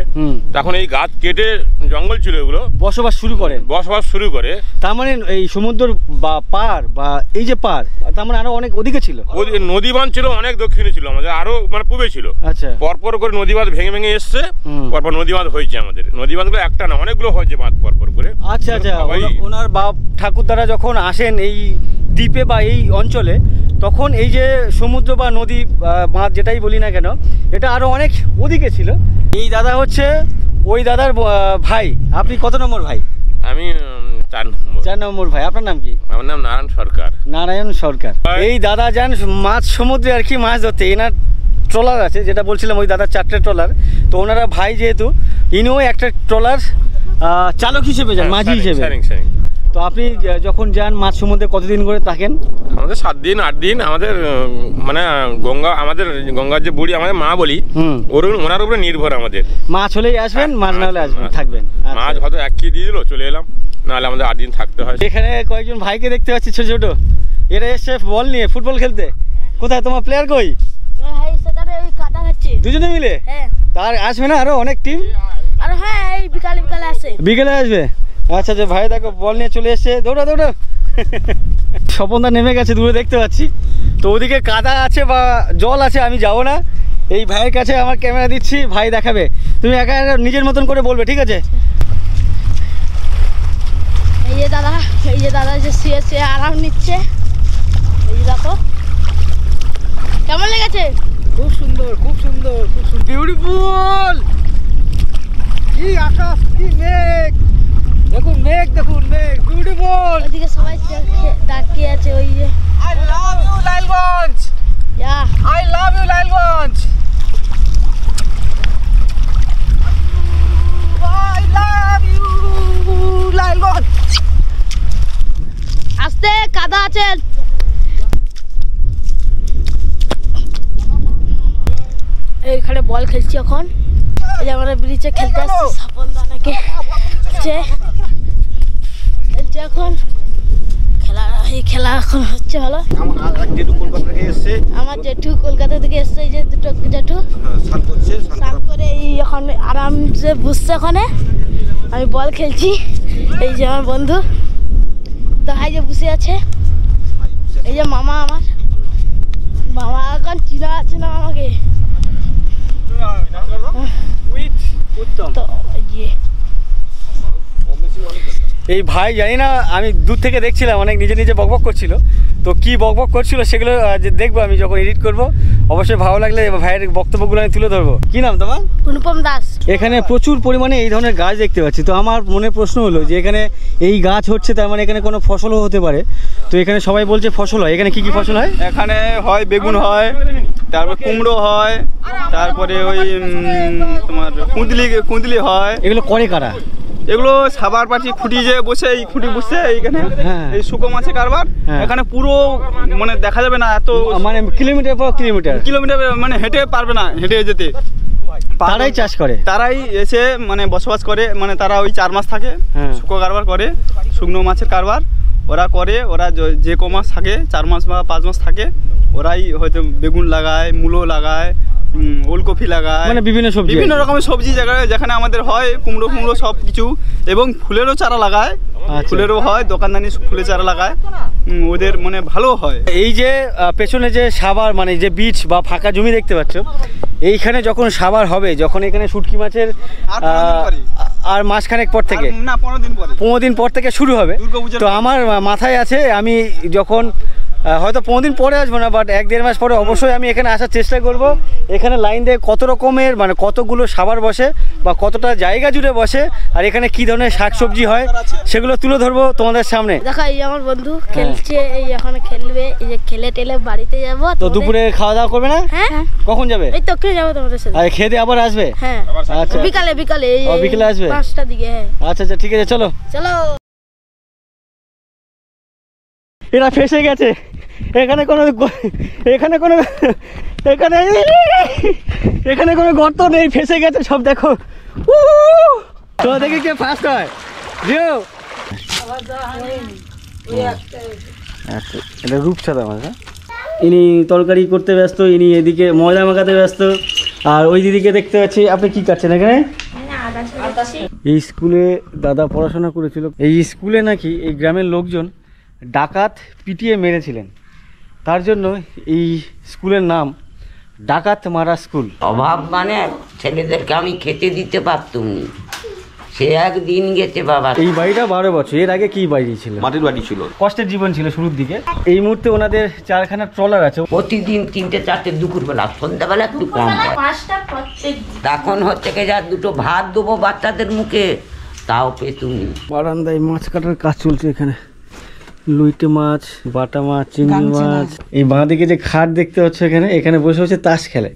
তখন এই গাছ কেটে, জঙ্গল ছিল এগুলো, বসবাস শুরু করে। তার মানে এই সমুদ্র বা পার বা এই যে পার, তার মানে আরো অনেক ওদিকে ছিল, নদীবাঁধ ছিল অনেক দক্ষিণে ছিল, আমাদের আরো মানে পূবে ছিল। আচ্ছা, পরপর করে নদীবাঁধ ভেঙে এসছে, পরপর নদীবাঁধ হয়েছে আমাদের। নদীবাঁধগুলো একটা না, অনেকগুলো হয়েছে বাঁধ পরপর করে। আচ্ছা, ওনার বাপ ঠাকুরদারা যখন আসেন এই দ্বীপে বা এই অঞ্চলে, তখন এই যে সমুদ্র বা নদী বাঁধ যেটাই বলি না কেন, এটা আরো অনেক ওদিকে ছিল। এই দাদা হচ্ছে ওই দাদার ভাই। আপনি কত নম্বর ভাই? আমি 4 নম্বর ভাই। আপনার নাম কি? আমার নাম নারায়ণ সরকার। এই দাদা যান মাছ সমুদ্রে আর কি মাছ ধরতে, এনার ট্রলার আছে, যেটা বলছিলাম ওই দাদার 4টে ট্রলার। তো ওনারা ভাই যেহেতু, ইনিও একটা ট্রলার চালক হিসেবে যান, মাঝি হিসেবে। তো আপনি যখন যান মাছ সমুদ্রে কতদিন করে থাকেন? আমাদের 7 দিন 8 দিন। আমাদের মানে গঙ্গার যে বুড়ি আমাদের মা বলি, ওনার উপরে নির্ভর আমাদের। মাছ হলেই আসবেন, মাছ না হলে আসবেন, থাকবেন। মাছ হয়তো 1 কেজি দিয়ে দিল, চলে এলাম, নাহলে আমাদের 8 দিন থাকতে হয়। এখানে কয়েকজন ভাইকে দেখতে পাচ্ছি ছোট ছোট, এরা এসছে বল নিয়ে ফুটবল খেলতে। কোথায় তোমার প্লেয়ার কই? দুজনে মিলে? তার আসবে না আরো অনেক টিম? বিকেলে আসবে। আচ্ছা, ভাই দেখো বল নিয়ে চলে এসছে, দৌড়া। স্বপনদা নেমে গেছে, দূরে দেখতে পাচ্ছি। তো ওদিকে কাদা আছে বা জল আছে, আমি যাবো না। এই ভাইয়ের কাছে আমার ক্যামেরা দিচ্ছি, ভাই দেখাবে, তুমি একা নিজের মতন করে বলবে, ঠিক আছে? এই যে দাদা যে শুয়ে আরাম নিচ্ছে, এই যে দেখো কেমন লেগেছে? খুব সুন্দর, বিউটিফুল। কি আকাশ, কি মেঘ, দেখুন মেঘ, বিউটিফুল। ওদিকে সবাই তাকিয়ে আছে, ওই যে I love you Lalganj. I love you Lalganj. I love you Lalganj. আস্তে কাদা আছে। এইখানে বল খেলছি এখন, এই যে আমরা ব্রিজে খেলতে আসছি, স্বপন দানাকে এখন খেলা এখন হচ্ছে ভালো। আমার জেঠু কলকাতা থেকে এসছে, এই যে দুটো জেঠু স্নান করে এই এখন আরামসে বসছে, ওখানে আমি বল খেলছি। এই যে আমার বন্ধু তো ভাই যে বসে আছে, এই যে মামা, আমার মামা এখন চিনা আছে না আমাকে। তো এই ভাই জানি না, আমি দূর থেকে দেখছিলাম, অনেক নিজে বকবক করছিল। তো কি বকবক করছিল সেগুলো দেখবো আমি যখন এডিট করব। অবশ্যই ভালো লাগলে ভাইয়ের বক্তব্যগুলো আমি তুলে ধরবো। কি নাম তোমার? অনুপম দাস। এখানে প্রচুর পরিমাণে এই ধরনের গাছ দেখতে পাচ্ছি। তো আমার মনে প্রশ্ন হলো যে এখানে এই গাছ হচ্ছে, তার মানে এখানে কোনো ফসলও হতে পারে। তো এখানে সবাই বলছে ফসল হয়, এখানে কি ফসল হয়? এখানে হয় বেগুন হয়, তারপর কুমড়ো হয়, তারপরে ওই তোমার কুঁদলি হয়। এগুলো করে কারা? এগুলো সাবার পাটি খুঁটি যে বসে, এই খুঁটি বসে এইখানে এই শুকো মাছের কারবার। এখানে পুরো মানে দেখা যাবে না, এত মানে কিলোমিটার পর কিলোমিটার মানে হেঁটে পারবে না, হেঁটে যেতে। তারাই চাষ করে, তারাই এসে মানে বসবাস করে, মানে তারা ওই 4 মাস থাকে, শুকো কারবার করে, শুকনো মাছের কারবার ওরা করে। ওরা যে ক মাস থাকে, 4 মাস বা 5 মাস থাকে, ওরাই হয়তো বেগুন লাগায়, মূলো লাগায়, ওলকপি লাগায়, মানে বিভিন্ন সবজি, বিভিন্ন রকমের সবজি জায়গায় যেখানে আমাদের হয়, কুমড়ো সব কিছু, এবং ফুলেরও চারা লাগায়, ফুলেরও হয়, দোকানদানি ফুলের চারা লাগায়, ওদের মানে ভালো হয়। এই যে পেছনে যে সাবার মানে যে বীজ বা ফাঁকা জমি দেখতে পাচ্ছ, এইখানে যখন সাবার হবে, যখন এখানে শুটকি মাছের আর মাসখানেক পর থেকে, না 15 দিন পর থেকে শুরু হবে। তো আমার মাথায় আছে, আমি যখন হয়তো 15 দিন পরে আসবো না, বাট 1-1.5 মাস পরে অবশ্যই আমি এখানে আসার চেষ্টা করব। এখানে লাইন দিয়ে কত রকমের মানে কতগুলো সাবার বসে বা কতটা জায়গা জুড়ে বসে, আর এখানে কি ধরনের শাকসবজি হয় সেগুলো তুলে ধরবো তোমাদের সামনে। দেখো এই আমার বন্ধু খেলছে, এই এখন খেলবে, এই যে খেলে টেলে বাড়িতে যাবো। তো দুপুরে খাওয়া দাওয়া করবে না? হ্যাঁ। কখন যাবে? এই তো খেয়ে যাবো তোমাদের সাথে। আর খেয়ে দিয়ে আবার আসবে? হ্যাঁ, আচ্ছা, বিকালে বিকেলে আসবে 5টার দিকে। হ্যাঁ, আচ্ছা আচ্ছা, ঠিক আছে, চলো। এরা ফেসে গেছে, এখানে কোনো গর্ত নেই, ফেসে গেছে সব। দেখো, তো দেখি কে ফার্স্ট হয়। এটা রূপসাদা মাছ। ইনি তরকারি করতে ব্যস্ত, ইনি এদিকে ময়দা মাখাতে ব্যস্ত, আর ওই দিদিকে দেখতে পাচ্ছি। আপনি কি কাটছেন এখানে? এই স্কুলে দাদা পড়াশোনা করেছিল। এই স্কুলে নাকি এই গ্রামের লোকজন ডাকাত পিটিয়ে মেরেছিলেন, তার জন্য এই স্কুলের নাম ডাকাত মারা স্কুল। অভাব মানে ছেলেদেরকে আমি খেতে দিতে পারতুম না, সে একদিন গেছে বাবা। এই বাড়িটা 12 বছর, এর আগে কি বাড়ি ছিল? মাটির বাড়ি ছিল, কষ্টের জীবন ছিল শুরুর দিকে। এই মুহূর্তে ওনাদের 4খানা ট্রলার আছে। প্রতিদিন 3-4টে দুপুরবেলা, সন্ধ্যাবেলা একটু কম হয়। এখন হচ্ছে কি যা 2টো ভাত দেবো বাচ্চাদের মুখে, তাও পেতুনি। বারান্দায় মাছ কাটার কাজ চলছে এখানে। লুইটে মাছ, বাটা মাছ, চিংড়ি মাছ। এই বাঁদিকে যে খাট দেখতে হচ্ছে, এখানে বসে বসে তাস খেলে।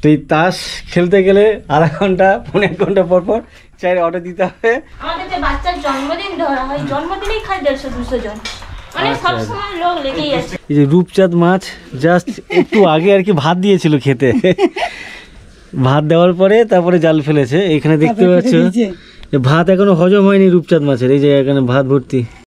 তো এই তাস খেলতে গেলে আধা ঘন্টা 1.5 ঘন্টা পর পর চায়ের অর্ডার দিতে হবে। আমাদের যে বাচ্চার জন্মদিন ধরা হয়, জন্মদিনেই খায় 150-200 জন, মানে সব সময় লোক লেগেই আছে। এই যে রূপচাঁদ মাছ জাস্ট একটু আগে আর কি ভাত দিয়েছিল খেতে, ভাত দেওয়ার পরে তারপরে জাল ফেলেছে। এখানে দেখতে পাচ্ছ ভাত এখনো হজম হয়নি রূপচাঁদ মাছের, এই যে এখানে ভাত ভর্তি।